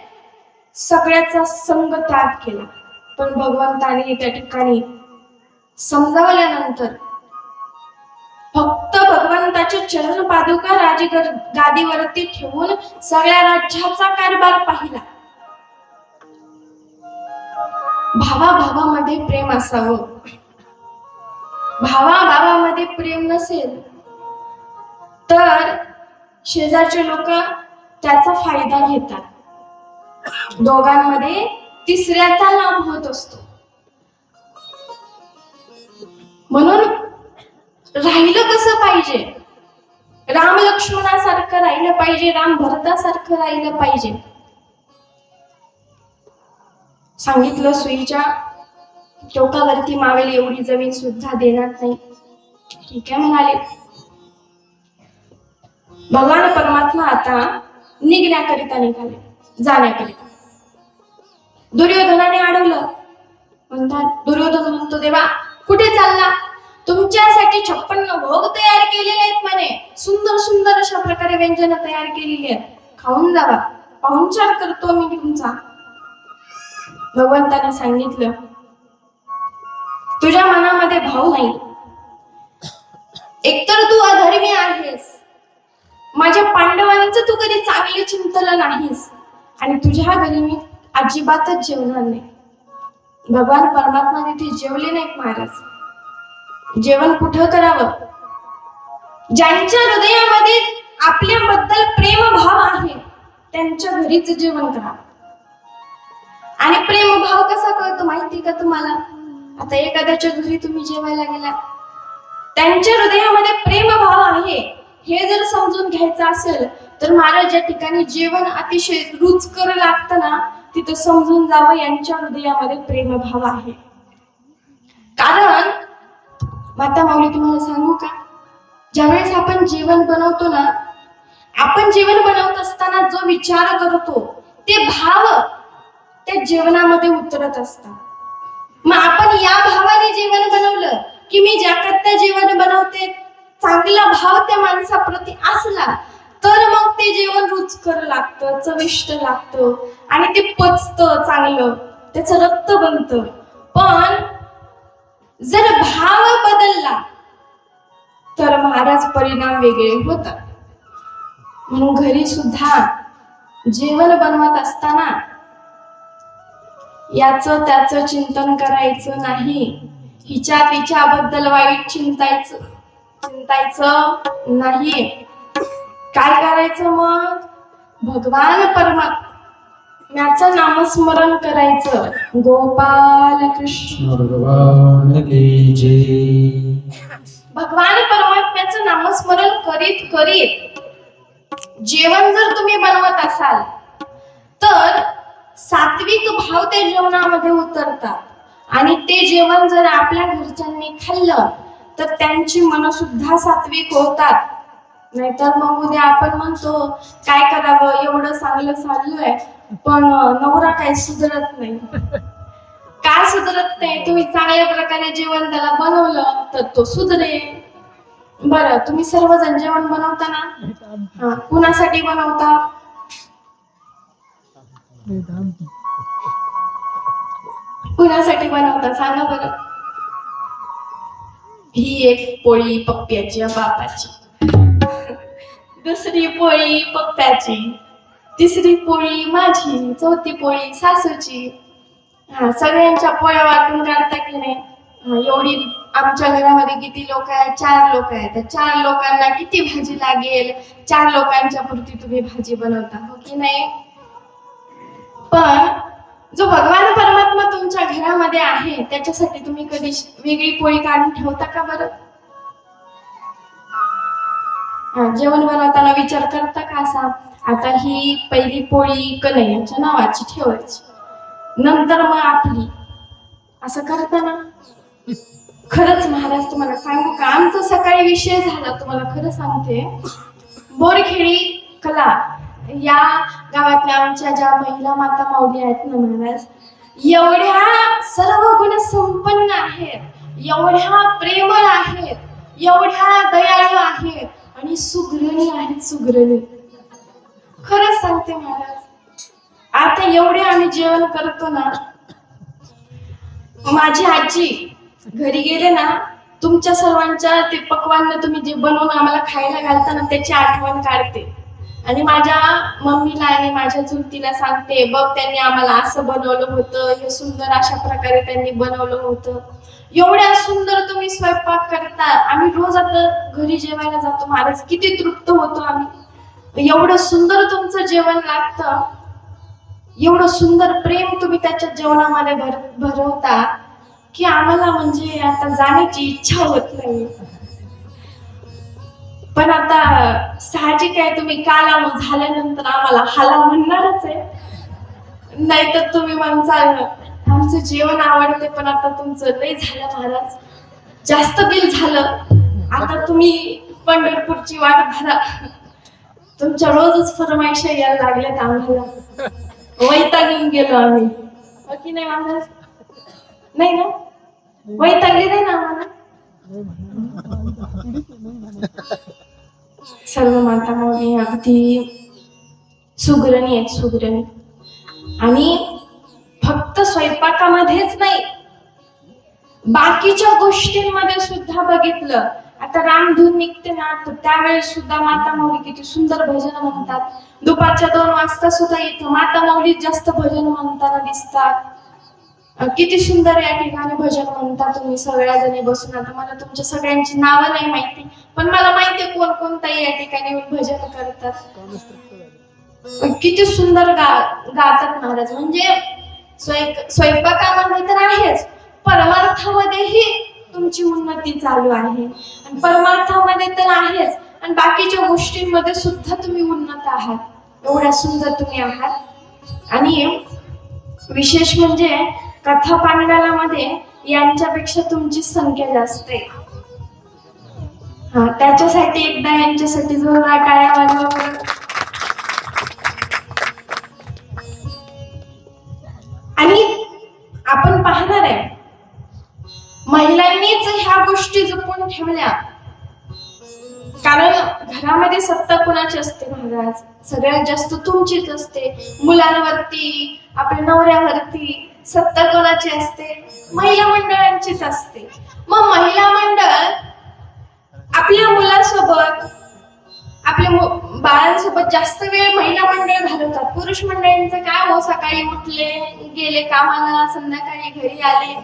सगळ्याचा संग त्याग केला. पण भगवंताने त्या ठिकाणी समजावल्यानंतर फक्त भगवंताच्या चरण पादुका गादीवरती ठेवून सगळ्या राज्याचा कारभार पाहिला. भावाभावामध्ये प्रेम असावं. भावाभावामध्ये प्रेम नसेल तर शेजारचे लोक त्याचा फायदा घेतात. दोघांमध्ये तिसऱ्याचा लाभ होत असतो. म्हणून राहिलं कसं पाहिजे, राम लक्ष्मणासारखं राहिलं पाहिजे, राम भरतासारखं राहिलं पाहिजे. सांगितलं, सुईच्या टोकावरती मावेल एवढी जमीन सुद्धा देणार नाही. ठीक आहे म्हणाले. भगवान परमात्मा आता निघण्याकरिता निघाले, जाण्याकरिता. दुर्योधनाने अडवलं. म्हणतात, दुर्योधन म्हणतो, देवा कुठे चालला? तुमच्यासाठी 56 भोग तयार केलेले आहेत म्हणे, सुंदर सुंदर अशा प्रकारे व्यंजन तयार केलेली आहेत, खाऊन जावा, पाहुणचार करतो मी तुमचा. भगवंताने सांगितलं, तुझ्या मनामध्ये भाव नाही. एकतर तू अधर्मी आहेस, माझ्या पांडवांचं तू कधी चांगले चिंतन नाहीस, आणि तुझ्या घरी मी अजिबातच जेवणार नाही. भगवान परमात्मा तिथे जेवले नाहीत महाराज. जेवण कुठं करावं? ज्यांच्या हृदयामध्ये आपल्याबद्दल प्रेम भाव आहे त्यांच्या घरीच जेवण करावं. आणि प्रेम भाव कसा कळतो माहिती का तुम्हाला? आता एखाद्याच्या घरी तुम्ही जेवायला गेला, त्यांच्या हृदयामध्ये प्रेम भाव आहे हे जर समजून घ्यायचं असेल तर महाराज या ठिकाणी जेवण अतिशय रुचकर लागतं ना, तिथं समजून जावं यांच्या हृदयामध्ये प्रेम भाव आहे. कारण माता माऊली तुम्हाला सांगू का, ज्यावेळेस आपण जेवण बनवतो ना, आपण जेवण बनवत असताना जो विचार करतो ते भाव त्या जेवणामध्ये उतरत असतात. मग आपण या भावाने जेवण बनवलं की मी ज्याकरता जेवण बनवते चांगला भाव त्या माणसाप्रती असला तर मग ते जेवण रुचकर लागतं, चविष्ट लागतं आणि ते पचतं चांगलं, त्याचं रक्त बनतं. पण जर भाव बदलला तर महाराज परिणाम वेगळे होतात. म्हणून घरी सुद्धा जेवण बनवत असताना याचं त्याचं चिंतन करायचं नाही, हिच्या तिच्याबद्दल वाईट चिंतायचं नाही. काय करायचं मग? भगवान परमात्म्याचं नामस्मरण करायचं. गोपाल कृष्ण भगवान की जय. भगवान परमात्म्याचं नामस्मरण करीत करीत जेवण जर तुम्ही बनवत असाल तर सात्विक भाव त्या जेवणामध्ये उतरतात आणि ते जेवण जर आपल्या घरच्यांनी खाल्लं तर त्यांची मन सुद्धा सात्विक होतात. नाहीतर मग उद्या आपण म्हणतो काय करावं, एवढं चांगलं चाललोय पण नवरा काही सुधरत नाही. काय सुधरत नाही? तुम्ही चांगल्या प्रकारे जेवण त्याला बनवलं तर तो सुधरेल. बरं, तुम्ही सर्वजण जेवण बनवता ना, कुणासाठी बनवता? कुणासाठी बनवता सांगा बरं. ही एक पोळी पप्प्याची बापाची, दुसरी पोळी पप्प्याची, तिसरी पोळी माझी, चौथी पोळी सासूची. सगळ्यांच्या पोळ्या वाटून काढता की नाही? एवढी आमच्या घरामध्ये किती लोक आहेत? 4 लोक आहेत. त्या 4 लोकांना किती भाजी लागेल? 4 लोकांच्या पुरती तुम्ही भाजी बनवता, हो की नाही? पण जो भगवान परमात्मा तुमच्या घरामध्ये आहे त्याच्यासाठी तुम्ही कधी वेगळी पोळी काढून ठेवता का बरं? जेवण बनवताना विचार करता का असा, आता ही पहिली पोळी कन्हैयाच्या नावाची ठेवायची, नंतर मग आपली, असं करता ना? खरंच महाराज तुम्हाला सांगू का, आमचा सकाळी विषय झाला, तुम्हाला खरं सांगते. बोरखेडी कला या गावातल्या आमच्या ज्या महिला माता माऊली आहेत ना महाराज, एवढ्या सर्व गुण संपन्न आहेत, एवढ्या प्रेमळ आहेत, एवढ्या दयाळू आहेत आणि सुग्रणी आहेत, सुग्रणी. खरंच सांगते महाराज, आता एवढे आम्ही जेवण करतो ना, माझी आजी घरी गेले ना, तुमच्या सर्वांच्या ते पक्वान्न तुम्ही जे बनवून आम्हाला खायला घालता ना त्याची आठवण काढते आणि माझ्या मम्मीला आणि माझ्या चुलतीला सांगते, बघ त्यांनी आम्हाला असं बनवलं होतं, हे सुंदर अशा प्रकारे त्यांनी बनवलं होतं. एवढ्या सुंदर तुम्ही स्वयंपाक करता. आम्ही रोज आता घरी जेवायला जातो महाराज, किती तृप्त होतो आम्ही. एवढं सुंदर तुमचं जेवण लागतं, एवढं सुंदर प्रेम तुम्ही त्याच्या जेवणामध्ये भरवता की आम्हाला म्हणजे आता जाण्याची इच्छा होत नाही. पण आता साहजिक आहे, तुम्ही काला मग झाल्यानंतर आम्हाला हाला म्हणणारच आहे. नाहीतर तुम्ही म्हणसाल आमचं जेवण आवडते पण आता तुमचं लय झालं महाराज, जास्त बिल झालं, आता तुम्ही पंढरपूरची वाट धरा. तुमच्या रोजच फरमाईशा यायला लागल्यात आम्हाला, वैतागून गेलो आम्ही, हो की नाही महाराज? नाही ना, वैतागले नाही ना आम्हाला? सर्व माता माऊली अगदी सुग्रणी आहेत, सुग्रणी. आणि फक्त स्वयंपाकामध्येच नाही, बाकीच्या गोष्टींमध्ये सुद्धा बघितलं. आता रामधून निघते ना, तर त्यावेळेस सुद्धा माता माऊली किती सुंदर भजन म्हणतात. दुपारच्या 2 वाजता सुद्धा इथं माता माऊली जास्त भजन म्हणताना दिसतात. किती सुंदर या ठिकाणी भजन म्हणता तुम्ही सगळ्या जणी बसून. आता मला तुमच्या सगळ्यांची नावं नाही माहिती, पण मला माहितीये कोण कोणताही या ठिकाणी येऊन भजन करतात. किती सुंदर गातात महाराज. म्हणजे स्वयंपाकामध्ये तर आहेच, परमार्थामध्येही तुमची उन्नती चालू आहे आणि परमार्थामध्ये तर आहेच आणि बाकीच्या गोष्टींमध्ये सुद्धा तुम्ही उन्नत आहात. एवढ्या सुंदर तुम्ही आहात. आणि विशेष म्हणजे कथा पांडलामध्ये यांच्यापेक्षा तुमची संख्या जास्त आहे. हा, त्याच्यासाठी एकदा यांच्यासाठी जोरदार टाळ्या वाजवा बरं. आणि आपण पाहणार आहे, महिलांनीच ह्या गोष्टी जपून ठेवल्या. कारण घरामध्ये सत्ता कोणाची असते महाराज? सगळ्यात जास्त तुमचीच असते. मुलांवरती, आपल्या नवऱ्यावरती सत्ता कोणाची असते? महिला मंडळांचीच असते. मग महिला मंडळ आपल्या मुलासोबत, आपल्या बाळांसोबत जास्त वेळ महिला मंडळ घालवतात. पुरुष मंडळींचं काय हो, सकाळी उठले, गेले कामाला, संध्याकाळी घरी आले.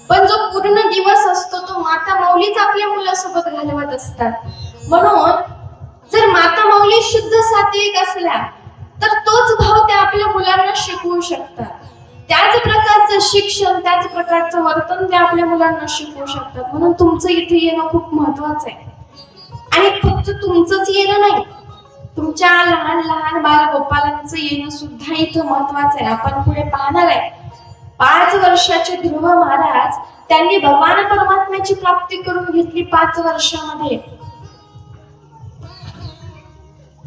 पण जो पूर्ण दिवस असतो तो माता माऊलीच आपल्या मुलासोबत घालवत असतात. म्हणून जर माता माऊली शुद्ध सात्विक असल्या तर तोच भाव त्या आपल्या मुलांना शिकवू शकतात. त्याच प्रकारचं शिक्षण, त्याच प्रकारचं वर्तन ते आपल्या मुलांना शिकवू शकतात. म्हणून तुमचं इथे येणं खूप महत्वाचं आहे. आणि फक्त तुमचंच येणं नाही, तुमच्या लहान लहान बालगोपालांचं येणं सुद्धा इथं महत्वाचं आहे. आपण पुढे पाहणार आहे, 5 वर्षाचे ध्रुव महाराज त्यांनी भगवान परमात्म्याची प्राप्ती करून घेतली 5 वर्षामध्ये.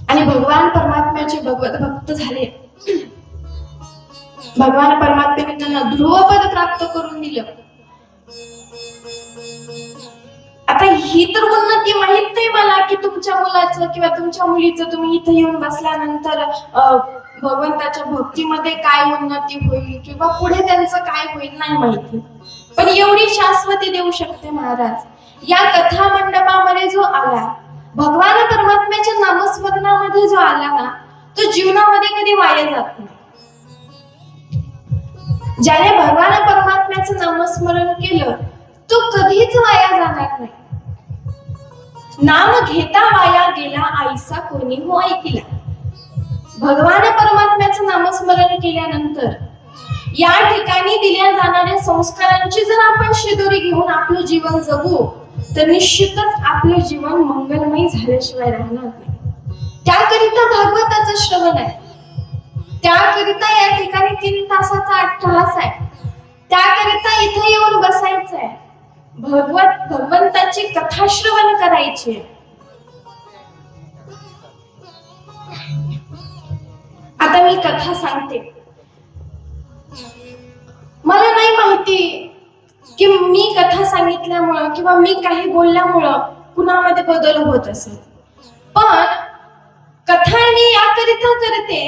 आणि भगवान परमात्म्याचे भगवत भक्त झाले. भगवान परमात्म्याने त्यांना ध्रुवपद प्राप्त करून दिलं. आता ही तर उन्नती माहित नाही मला की तुमच्या मुलाचं किंवा तुमच्या मुलीचं तुम्ही इथं येऊन बसल्यानंतर भगवंताच्या भक्तीमध्ये काय उन्नती होईल किंवा पुढे त्यांचं काय होईल नाही माहिती. पण एवढी शाश्वती देऊ शकते महाराज, या कथा मंडपामध्ये जो आला, भगवान परमात्म्याच्या नामस्मरणामध्ये जो आला ना, तो जीवनामध्ये कधी वाया जात नाही. ज्याने भगवान परमात्म्याचं नामस्मरण केलं तो कधीच वाया जाणार नाही. नाम घेता वाया गेला आईसा कोणी हो ऐकिला. भगवान परमात्म्याचं नामस्मरण केल्यानंतर या ठिकाणी दिल्या जाणाऱ्या संस्कारांची जर आपण शिदोरी घेऊन आपलं जीवन जगू तर निश्चितच आपलं जीवन मंगलमय झाल्याशिवाय राहणार नाही. त्याकरिता भागवताचं श्रवण आहे, त्याकरिता या ठिकाणी 3 तासाचा अट्टहास आहे, त्याकरिता इथे येऊन बसायचं आहे, भगवंताची कथा श्रवण करायची. आता मी कथा सांगते. मला नाही माहिती की मी कथा सांगितल्यामुळं किंवा मी काही बोलल्यामुळं कुणामध्ये बदल होत असेल, पण कथा मी याकरिता करते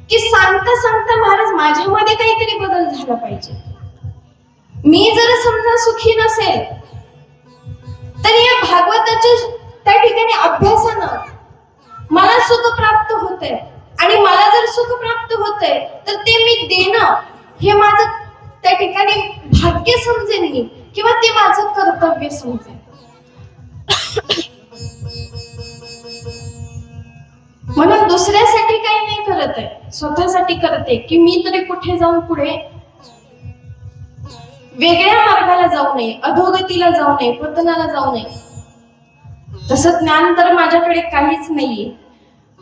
की सांगता सांगता महाराज माझ्यामध्ये काहीतरी बदल झाला पाहिजे. मी जर समजा सुखी नसेल तर या भागवताच्या त्या ठिकाणी अभ्यासानं मला सुख प्राप्त होते, आणि मला जर सुख प्राप्त होते तर ते मी देणं हे माझं त्या ठिकाणी भाग्य समजेन मी, किंवा ते माझं कर्तव्य समजेन. म्हणून दुसऱ्यासाठी काही नाही करत आहे, स्वतःसाठी करते की मी तरी कुठे जाऊन पुढे वेगळ्या मार्गाला जाऊ नये, अधोगतीला जाऊ नये, पतनाला जाऊ नये. तसं ज्ञान तर माझ्याकडे काहीच नाहीये.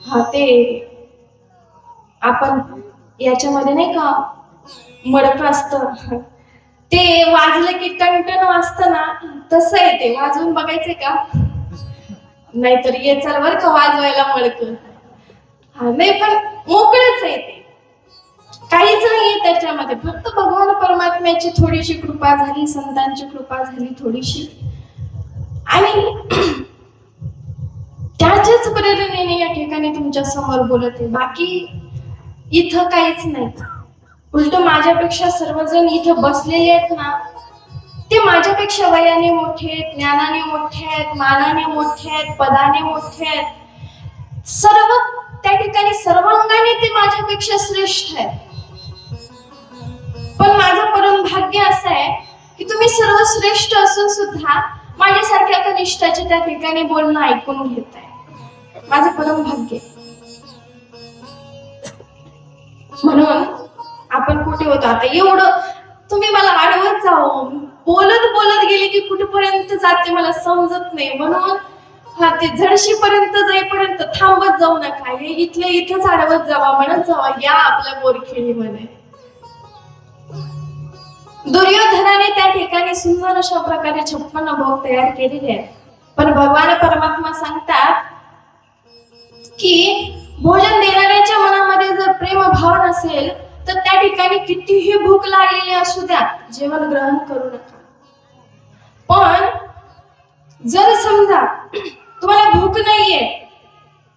हा, ते आपण याच्यामध्ये नाही का मडकं असतं ते वाजलं की टणटण वाजतं ना, तसं आहे ते. वाजवून बघायचंय का? नाहीतर ये चल बर का वाजवायला मडकं. हा नाही, पण मोकळच आहे ते, काहीच नाहीये त्याच्यामध्ये. फक्त भगवान परमात्म्याची थोडीशी कृपा झाली, संतांची कृपा झाली थोडीशी, आणि त्याच्याच प्रेरणेने या ठिकाणी तुमच्या समोर बोलत आहे. बाकी इथं काहीच नाही. उलट माझ्यापेक्षा सर्वजण इथं बसलेले आहेत ना, ते माझ्यापेक्षा वयाने मोठे आहेत, ज्ञानाने मोठे आहेत, मानाने मोठे आहेत, पदाने मोठे आहेत. सर्व त्या ठिकाणी सर्वांगाने ते माझ्यापेक्षा श्रेष्ठ आहेत. पण माझं परम भाग्य असं आहे की तुम्ही सर्व श्रेष्ठ असून सुद्धा माझ्यासारख्या कनिष्ठाचे त्या ठिकाणी बोलणं ऐकून घेत आहे. माझं परम भाग्य. म्हणून आपण कुठे होतो आता, एवढं तुम्ही मला आडवत जाऊ, बोलत बोलत गेले की कुठेपर्यंत जाते मला समजत नाही. म्हणून हा, ते झडशीपर्यंत जाईपर्यंत थांबत जाऊ नका, हे इथल्या इथंच आडवत जावा, म्हणत जावा या आपल्या बोरखेडीमध्ये. दुर्योधनाने त्या ठिकाणी सुंदर अशा प्रकारे 56 भोग तयार केलेले आहेत. पण भगवान परमात्मा सांगतात की भोजन देणाऱ्याच्या मनामध्ये जर प्रेम भाव नसेल तर त्या ठिकाणी कितीही भूक लागलेली असू द्या, जेवण ग्रहण करू नका. पण जर समजा तुम्हाला भूक नाहीये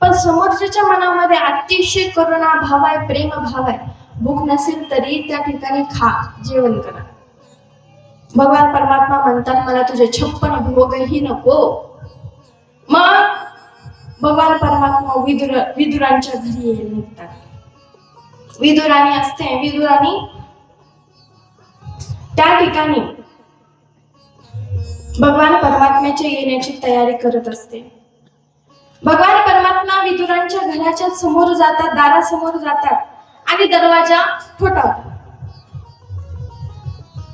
पण समोरच्याच्या मनामध्ये अतिशय करुणा भाव आहे, प्रेम भाव आहे, भूक नसेल तरी त्या ठिकाणी खा, जेवण करा. भगवान परमात्मा म्हणतात मला तुझे 56 भोगही नको. मग भगवान परमात्मा विदुरांच्या घरी निघतात. विदुराणी असते, विदुराणी त्या ठिकाणी भगवान परमात्म्याच्या येण्याची तयारी करत असते. भगवान परमात्मा विदुरांच्या घराच्या समोर जातात, दारासमोर जातात आणि दरवाजा ठोठावतात.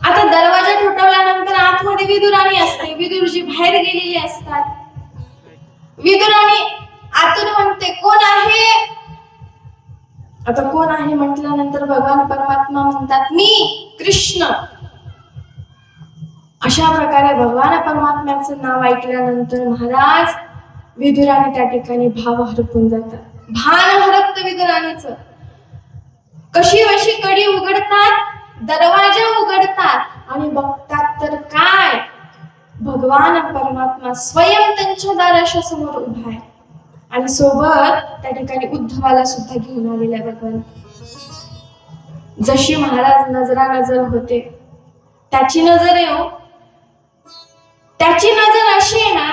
आता दरवाजा ठोठावल्यानंतर आतमध्ये विदुराणी असते. विदुरजी बाहेर गेलेली असतात. विदुराणी आतून म्हणते कोण आहे. आता कोण आहे म्हटल्यानंतर भगवान परमात्मा म्हणतात मी कृष्ण. अशा प्रकारे भगवान परमात्म्याचं नाव ऐकल्यानंतर महाराज विदुराणी त्या ठिकाणी भाव हरपून जातात. भान हरपतं विदुराणीचं. कशी वशी कडी उघडतात, दरवाजा उघडतात आणि बघतात तर काय, भगवान परमात्मा स्वयं त्यांच्या दाराच्या समोर उभा आहे आणि सोबत त्या ठिकाणी उद्धवाला सुद्धा घेऊन आलेला आहे. भगवान जशी महाराज नजर होते त्याची नजर येऊ, त्याची नजर अशी आहे ना,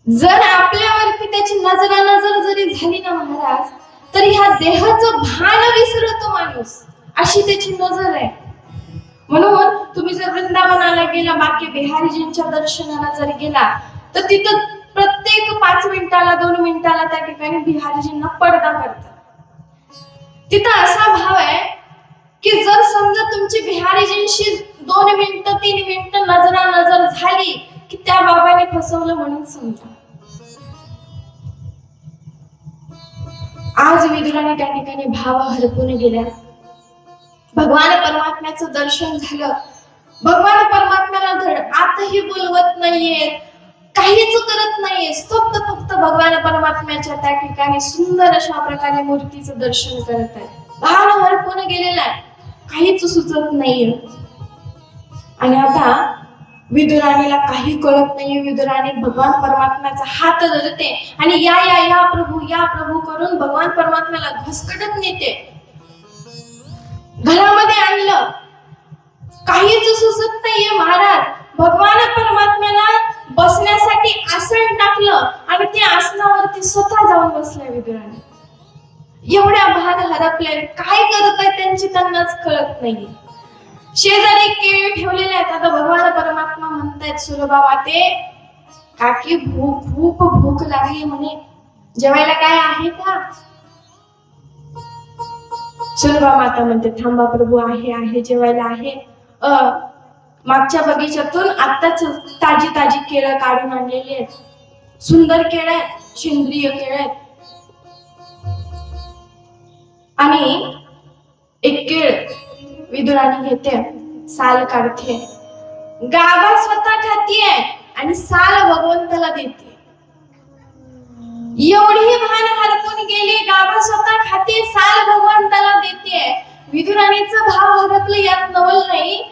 जर आपल्यावरती त्याची नजर जरी झाली ना महाराज, तरी ह्या देहाचं भान विसरतो माणूस, अशी त्याची नजर आहे. म्हणून तुम्ही जर वृंदावनाला गेला, बाकी बिहारीजींच्या दर्शनाला जर गेला तर तिथं प्रत्येक 5 मिनिटाला 2 मिनिटाला त्या ठिकाणी बिहारीजींना पडदा करतात. तिथं असा भाव आहे की जर समजा तुमची बिहारीजींशी 2 मिनिटं 3 मिनिटं नजर झाली की त्या बाबाने फसवलं म्हणून समजा. आज विदुराने त्या ठिकाणी भाव हरपून गेल्या. भगवान परमात्म्याचं दर्शन झालं. भगवान परमात्म्याला धड आतही बोलवत नाहीये, काहीच करत नाहीये, फक्त भगवान परमात्म्याच्या त्या ठिकाणी सुंदर अशा प्रकारे मूर्तीचं दर्शन करत आहे. भाव हरपून गेलेला आहे, काहीच सुचत नाहीये. आणि आता विदुराणीला काही कळत नाही. विदुराणी भगवान परमात्म्याचा हात धरते आणि या प्रभू करून भगवान परमात्म्याला घसकटत नेते. घरामध्ये आणलं, काहीच सुचत नाहीये महाराज. भगवान परमात्म्याला बसण्यासाठी आसन टाकलं आणि त्या आसनावरती स्वतः जाऊन बसल्या विदुराणी. एवढ्या भान हरपल्या, काय करत आहे त्यांची त्यांनाच कळत नाहीये. शेजारी केळी ठेवलेले आहेत. आता भगवान परमात्मा म्हणतायत सुरभा माते, काकी खूप भूक लागली म्हणे, जेवायला काय आहे का. सुरभा माता म्हणते थांबा प्रभू, आहे जेवायला आहे. मागच्या बगीच्यातून आत्ताच ताजी केळं काढून आणलेली आहेत. सुंदर केळं आहेत, सेंद्रिय केळं आहेत. आणि एक केळ विदुराणी घेते, साल काढते, गाभा स्वतः खातीये आणि साल भगवंताला देते. एवढी भान हरपून गेली, गाभा स्वतः खाते, साल भगवंताला देते. विदुराणीचं भाव हरपलं यात नवल नाही.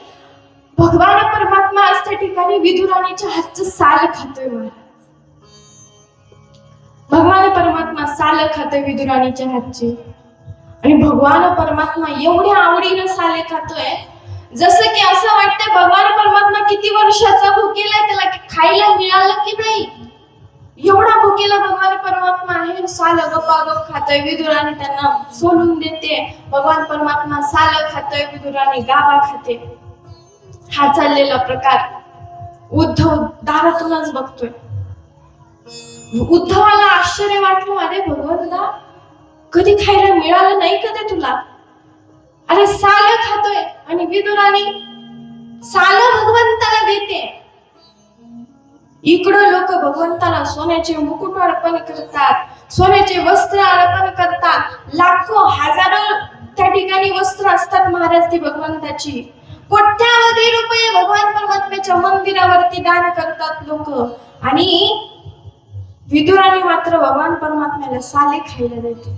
भगवान परमात्मा आज त्या ठिकाणी विदुराणीच्या हातचं साल खातोय महाराज. भगवान परमात्मा साल खातोय विदुराणीच्या हातची. आणि भगवान परमात्मा एवढ्या आवडीनं साले खातोय, जसं की असं वाटतंय भगवान परमात्मा किती वर्षाचा भुकेला, त्याला खायला मिळालं की नाही, एवढा भुकेला भगवान परमात्मा आहे. साल गप्पागप खातोय, विदुराणी त्यांना सोलून देते. भगवान परमात्मा साल खातोय, विदुराणी गाभा खाते. हा चाललेला प्रकार उद्धव दारातूनच बघतोय. उद्धवाला आश्चर्य वाटलं, अरे भगवंता कधी खायला मिळालं नाही कधी तुला, अरे साल खातोय आणि विदुराणी साल भगवंताला देते. इकडं लोक भगवंताला सोन्याचे मुकुट अर्पण करतात, सोन्याचे वस्त्र अर्पण करतात, लाखो हजारो त्या ठिकाणी वस्त्र असतात महाराज ती भगवंताची. कोट्यावधी रुपये भगवान परमात्म्याच्या मंदिरावरती दान करतात लोक, आणि विदुराने मात्र भगवान परमात्म्याला साले खायला देते.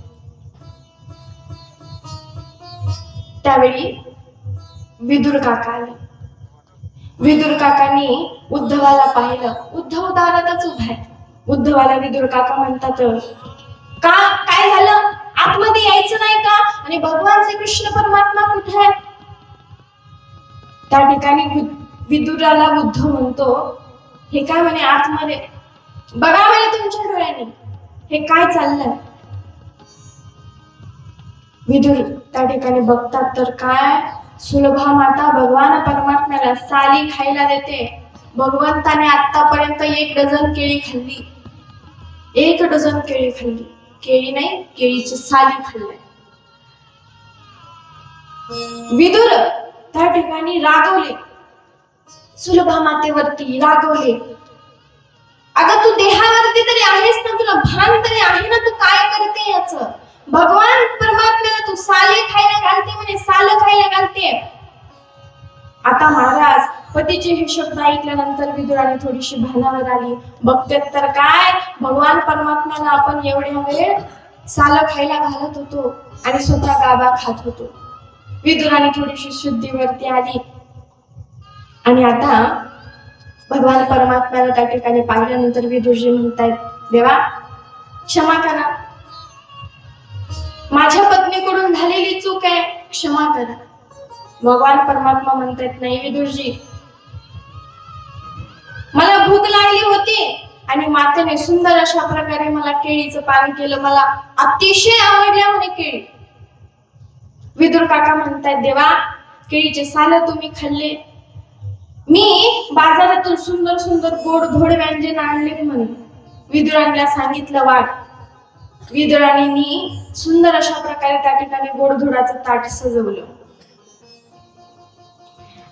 त्यावेळी विदुर काका आले. विदुर काकांनी उद्धवाला पाहिलं. उद्धव दारातच उभा आहे. उद्धवाला विदुर काका म्हणतात, का काय झालं, आतमध्ये यायचं नाही का, आणि भगवान श्रीकृष्ण परमात्मा कुठे आहे? त्या ठिकाणी विदुराला उद्धव म्हणतो, हे काय म्हणे आतमध्ये, बघा म्हणे तुमच्या डोळ्याने हे काय चाललंय. विदुर त्या ठिकाणी बघतात तर काय, सुलभा माता भगवान परमात्म्याला साली खायला देते. भगवंताने आतापर्यंत 1 डझन केळी खाल्ली. 1 डझन केळी खाल्ली. केळी नाही, केळीची साली खाल्ली. विदुर त्या ठिकाणी रागवले, सुलभा मातेवरती रागवले. अगं तू देहावरती तरी आहेस ना, तुला भान तरी आहे ना, तू काय करते याच. भगवान परमात्म्याला तू साले खायला घालते म्हणे, साल खायला घालते. आता महाराज पतीचे हे शब्द ऐकल्यानंतर विदुराने थोडीशी भानावर आली. बघते तर काय, भगवान परमात्म्याला आपण एवढ्या वेळ साल खायला घालत होतो आणि स्वतः गाबा खात होतो. विदुराने थोडीशी शुद्धीवरती आली आणि आता भगवान परमात्म्याला त्या ठिकाणी पाहिल्यानंतर विदुरजी म्हणतायत, देवा क्षमा करा, माझ्या पत्नीकडून झालेली चूक आहे, क्षमा करा. भगवान परमात्मा म्हणतात, नाही विदुरजी, मला भूक लागली होती आणि मातेने सुंदर अशा प्रकारे मला केळीचं पान केलं, मला अतिशय आवडल्या म्हणे केळी. विदुर काका म्हणतायत, देवा केळीचे साल तुम्ही खाल्ले, मी बाजारातून सुंदर सुंदर गोड धोड व्यंजन आणले म्हणे. विदुरांना सांगितलं वाट. विदुराणींनी सुंदर अशा प्रकारे त्या ठिकाणी गोडधोडाचं ताट सजवलं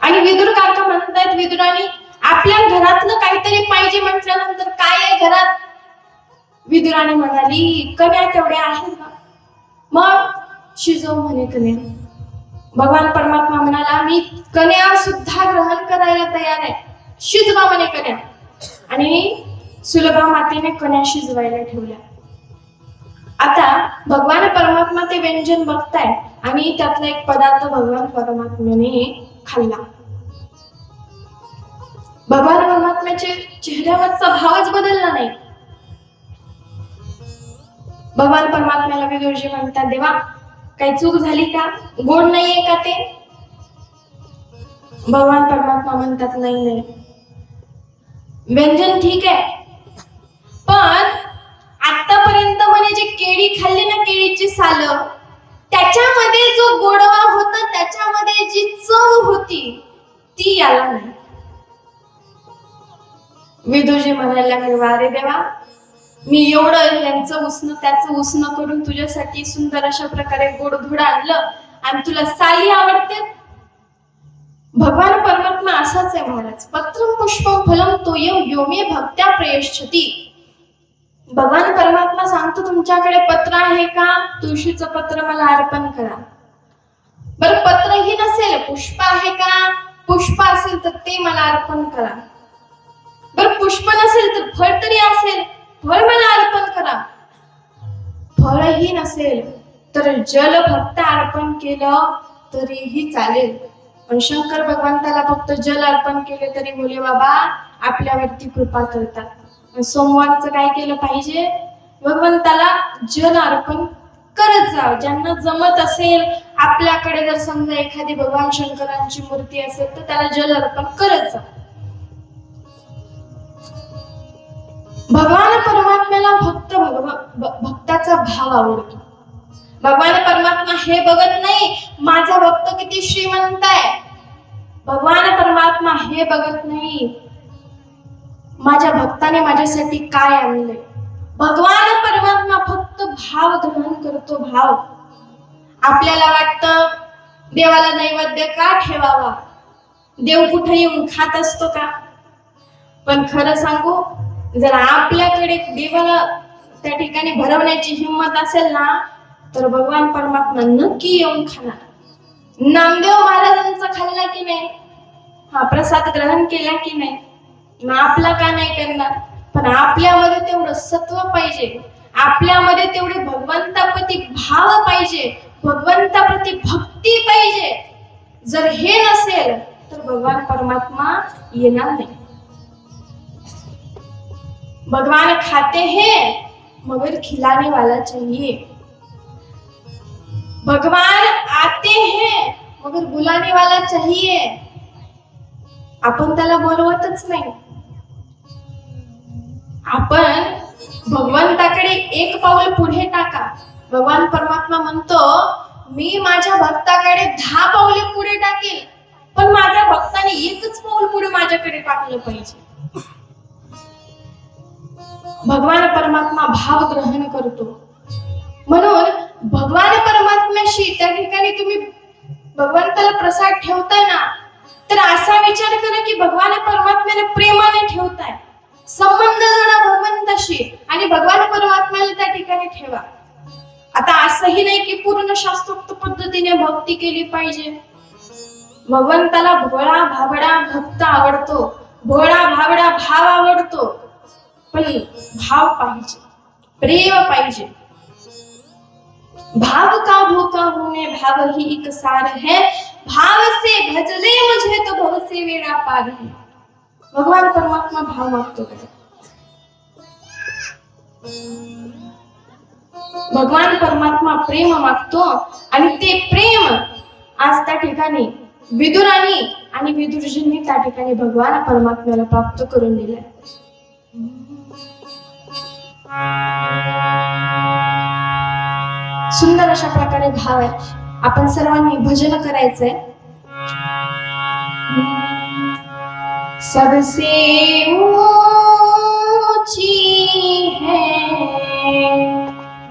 आणि विदुर काका म्हणतायत, विदुराणी आपल्या घरातलं काहीतरी पाहिजे म्हटल्यानंतर काय आहे घरात? विदुराणी म्हणाली, कन्या तेवढ्या आहेत का? मग शिजव म्हणे कन्या. भगवान परमात्मा म्हणाला, मी कन्या सुद्धा ग्रहण करायला तयार आहे, शिजवा म्हणे कन्या. आणि सुलभा मातेने कन्या शिजवायला ठेवल्या. आता भगवान परमात्मा ते व्यंजन बघताय आणि त्यातला एक पदार्थ भगवान परमात्म्याने खाल्ला. भगवान परमात्म्याच्या चेहऱ्यावरचा भावच बदलला नाही. भगवान परमात्म्याला विदुरजी म्हणतात, देवा काही चूक झाली का, गोड नाहीये का ते? भगवान परमात्मा म्हणतात, नाही नाही, व्यंजन ठीक आहे, पण आतापर्यंत म्हणे जे केळी खाल्ली ना, केळीची साल, त्याच्यामध्ये जो गोडवा होता, त्याच्यामध्ये जी चव होती ती याला नाही. विदुरजी म्हणायला लागले, वारे देवा, मी एवढं यांचं उसनं त्याचं उसनं करून तुझ्यासाठी सुंदर अशा प्रकारे गोडधोड आणलं आणि तुला साली आवडते. भगवान परमात्मा असाच आहे महाराज. पत्रम पुष्पम फलम तोयम योमे भक्त्या प्रयच्छति. भगवान परमात्मा सांगतो, तुमच्याकडे पत्र आहे का, तुळशीचं पत्र मला अर्पण करा. बरं पत्रही नसेल, पुष्प आहे का, पुष्प असेल तर ते मला अर्पण करा. बरं पुष्प नसेल तर फळ तरी असेल, फळ मला अर्पण करा. फळही नसेल तर जल फक्त अर्पण केलं तरीही चालेल. पण शंकर भगवंताला फक्त जल अर्पण केले तरी भोले बाबा आपल्यावरती कृपा करतात. सोमवारचं काय केलं पाहिजे, भगवंताला जल अर्पण करत जाव. ज्यांना जमत असेल, आपल्याकडे जर समजा एखादी भगवान शंकरांची मूर्ती असेल तर त्याला जल अर्पण करत जाव. भगवान परमात्म्याला फक्त भक्ताचा भाव आवडतो. भगवान परमात्मा हे बघत नाही माझा भक्त किती श्रीमंत आहे. भगवान परमात्मा हे बघत नाही माझ्या भक्ताने माझ्यासाठी काय आणले. भगवान परमात्मा फक्त भाव ग्रहण करतो, भाव. आपल्याला वाटतं देवाला नैवेद्य का ठेवावा, देव कुठे येऊन खात असतो का? पण खरं सांगू, जर आपल्याकडे देवाला त्या ठिकाणी भरवण्याची हिंमत असेल ना, तर भगवान परमात्मा नक्की येऊन खाणार. नामदेव महाराजांचा खाल्ला की नाही, हा प्रसाद ग्रहण केला की नाही, मग आपला का नाही करणार? पण आपल्यामध्ये तेवढं सत्व पाहिजे, आपल्यामध्ये तेवढे भगवंताप्रती भाव पाहिजे, भगवंताप्रती भक्ती पाहिजे. जर हे नसेल तर भगवान परमात्मा येणार नाही. भगवान खाते हैं मगर खिलाने वाला चाहिए. भगवान आते हैं मगर बुलाने वाला चाहिए. आपण त्याला बोलवतच नाही. आपण भगवंताकडे एक पाऊल पुढे टाका. भगवान परमात्मा म्हणतो, मी माझ्या भक्ताकडे 10 पावले पुढे टाकेल, पण माझ्या भक्ताने एकच पाऊल पुढे माझ्याकडे टाकलं पाहिजे. भगवान परमात्मा भाव ग्रहण करतो. म्हणून भगवान परमात्म्याशी त्या ठिकाणी तुम्ही भगवंताला प्रसाद ठेवताय ना, तर असा विचार करा की भगवान परमात्म्याने प्रेमाने ठेवताय. संबंध जोडा भगवंताशी आणि भगवान परमात्म्याला त्या ठिकाणी ठेवा. आता असंही नाही की पूर्ण शास्त्रोक्त पद्धतीने भक्ती केली पाहिजे. भगवंताला भोळा भाबडा भक्त आवडतो, भोळा भाबडा भाव आवडतो, पण भाव पाहिजे, प्रेम पाहिजे. भाव का भूखा हूं मैं भाव ही एक सार है, भाव से भजले मुझे तो भव से वेड़ा पार है. भगवान परमात्मा भाव मागतो. भगवान परमात्मा प्रेम मागतो आणि ते प्रेम आज त्या ठिकाणी विदुरानी आणि विदुरजींनी त्या ठिकाणी भगवान परमात्म्याला प्राप्त करून दिले. सुंदर अशा प्रकारे भाव आहे. आपण सर्वांनी भजन करायचंय. सबसे ऊंची है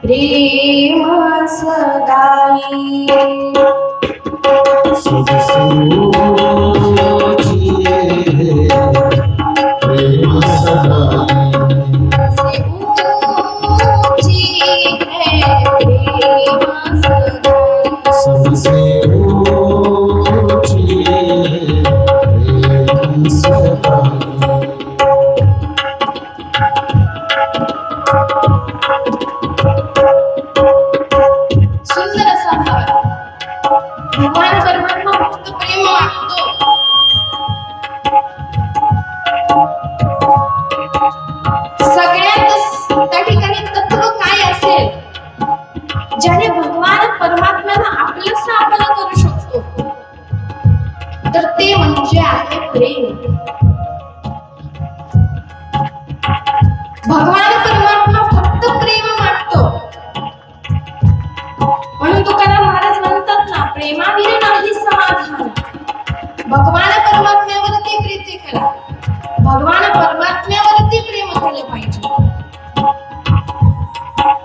प्रेम सगाई, सबसे ऊंची है प्रेम सगाई, सबसे ऊंची है प्रेम सगाई. सुंदर असा भाव आहे. भगवान परमात्मा फक्त प्रेम मागतो. सगळ्यात त्या ठिकाणी तत्व काय असेल ज्याने भगवान परमात्म्याला आपलंसं आपण करू शकतो, तर ते म्हणजे आहे प्रेम. भगवान परमात्मा फक्त प्रेम मागतो. म्हणून तुकाराम महाराज म्हणतात ना, प्रेमाविरे नाही समाधान. भगवान परमात्म्यावरती प्रीती करा, भगवान परमात्म्यावरती प्रेम केलं पाहिजे.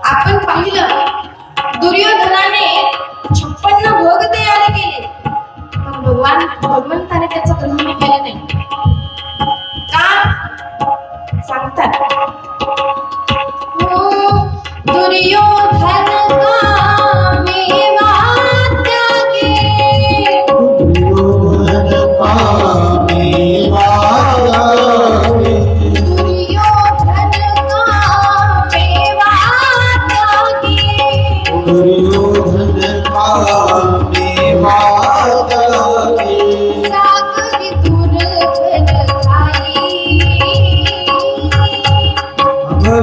आपण पाहिलं दुर्योधनाने 56 भोग तयार केले, पण भगवंताने त्याचं ग्रहण केलं नाही. का सांगतात, दुर्योधन का मेवा त्यागे, दुर्योधन का मेवा त्यागे, दुर्योधन का मेवा त्यागे, दुर्योधन का मेवा त्यागे, साग विदुर खाई,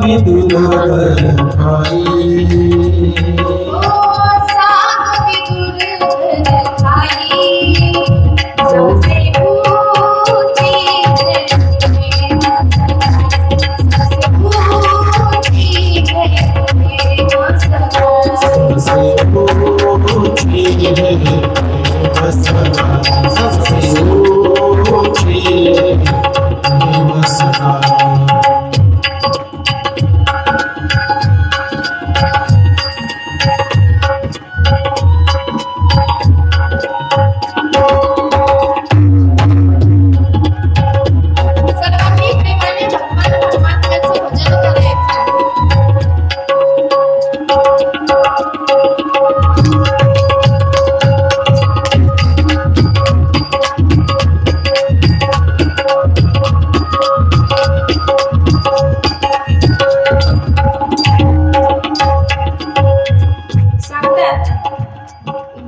विदुर खाई, साग विदुर खाई, सबसे ऊंची है प्रेम सगाई, सबसे ऊंची है प्रेम सगाई. सबसे ऊंची है प्रेम सगाई, सबसे ऊंची है प्रेम सगाई. सर्वांनी प्रेमाने भगवान परमात्म्याचं भजन करायचं.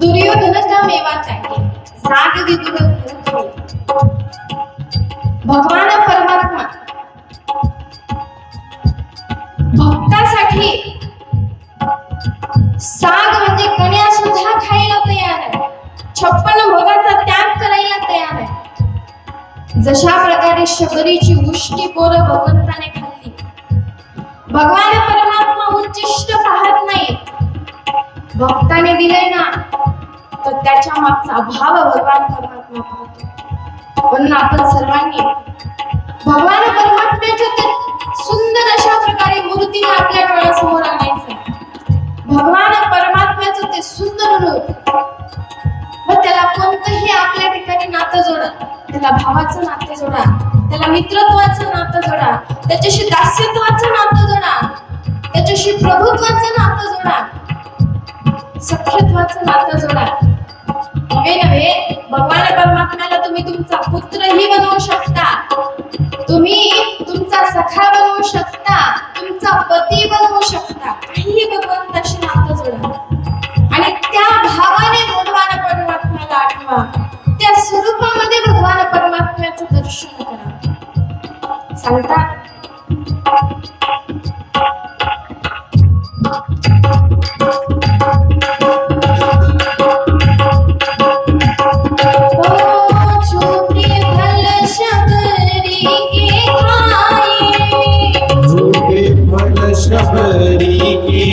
दुर्योधन का मेवा चाहे साग विदुर घर खाई. भगवान परमात्मा भक्तासाठी साग म्हणजे कण्या सुद्धा खायला तयार आहे. 56 भोगाचा त्याग करायला तयार आहे. जशा प्रकारे शबरीची उष्टी पोरं भगवंताने खाल्ली. भगवान परमात्मा उच्चिष्ट पाहत नाही. भक्ताने दिले ना तर त्याच्या मागचा भाव भगवान परमात्मा पाहतो. म्हणून आपण सर्वांनी भगवान परमात्म्याच्या ते सुंदर अशा प्रकारे मूर्तीला आपल्या डोळ्यासमोर आणायचं. भगवान परमात्म्याचं ते सुंदर रूप व त्याला कोणतंही आपल्या ठिकाणी नातं जोडा. त्याला भावाचं नातं जोडा, त्याला मित्रत्वाचं नातं जोडा, त्याच्याशी दास्यत्वाचं नातं जोडा, त्याच्याशी प्रभुत्वाचं नातं जोडा, सख्यत्वाचं नातं जोडा. नव्हे भगवान परमात्म्याला तुम्ही तुमचा पुत्रही बनवू शकता, तुम्ही तुमचा सखा बनवू शकता, तुमचा पती बनवू शकता. काहीही भगवंताशी नातं जोडा आणि त्या भावाने भगवान परमात्म्याला आठवा. त्या स्वरूपामध्ये भगवान परमात्म्याचं दर्शन करा. सांगता शबरी के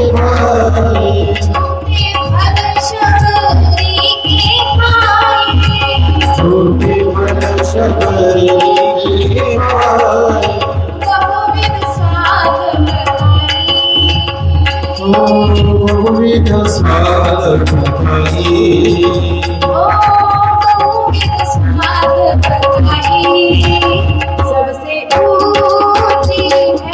भाई, छोटे बड़ शबरी के भाई, बहुविध स्वाद बताई. सबसे ऊंची है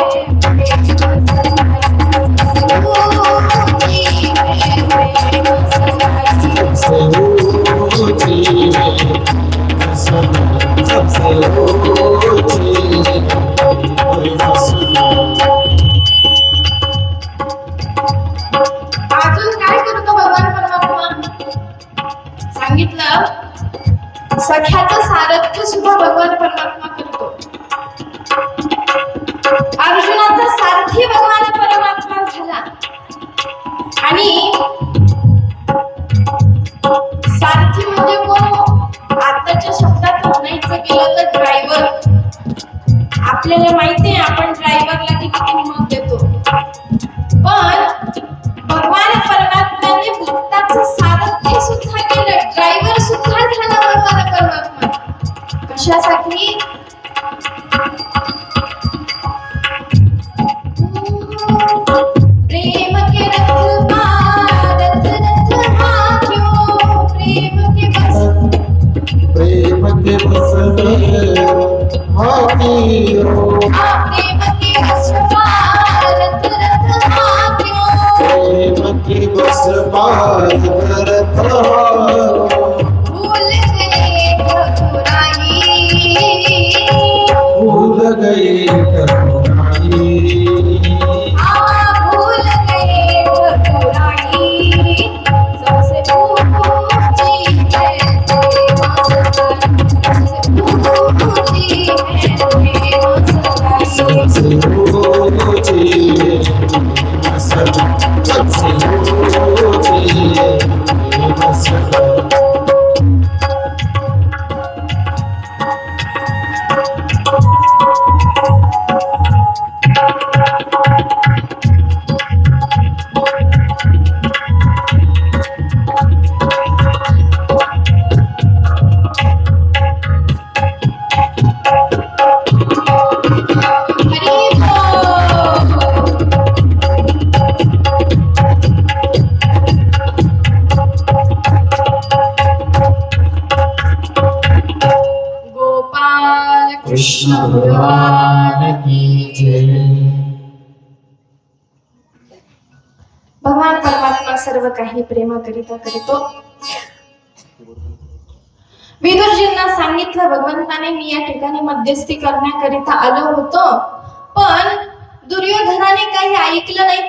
अजून काय करतो भगवान परमात्मा? सांगितलं सख्याचं सारथ्य सुद्धा भगवान परमात्मा करतो. अर्जुनाचा सारथी भगवान परमात्मा झाला. आणि सारथी म्हणजे कोण? आताच्या शब्दात म्हणायचं गेलं तर ड्रायव्हर. आपल्याला माहिती आहे आपण ड्रायव्हरला किती किंमत देतो, पण भगवान परमात्म्याने भक्ताचं सारथ्य सुद्धा केलं, ड्रायव्हर सुद्धा झाला भगवान परमात्मा. कशासाठी? प्रेम के रथ रथ रथ हाथियों, प्रेम के बस हाथियों, प्रेम के बस रथ रथ हाथियों, प्रेम के बस रथ भूल गए ठकुराई, भूल गए ठकुराई, भूल गए ठकुराई. सबसे ऊंची है सबसे ऊंची है सबसे ऊंची सबसे ऊंची कृष्ण भगवान की जय. भगवान परमात्मा सर्व काही प्रेम करीतो. विदुरजींना सांगितलं भगवंताने मी या ठिकाणी मध्यस्थी करण्याकरिता आलो होतो, पण दुर्योधनाने काही ऐकलं नाही.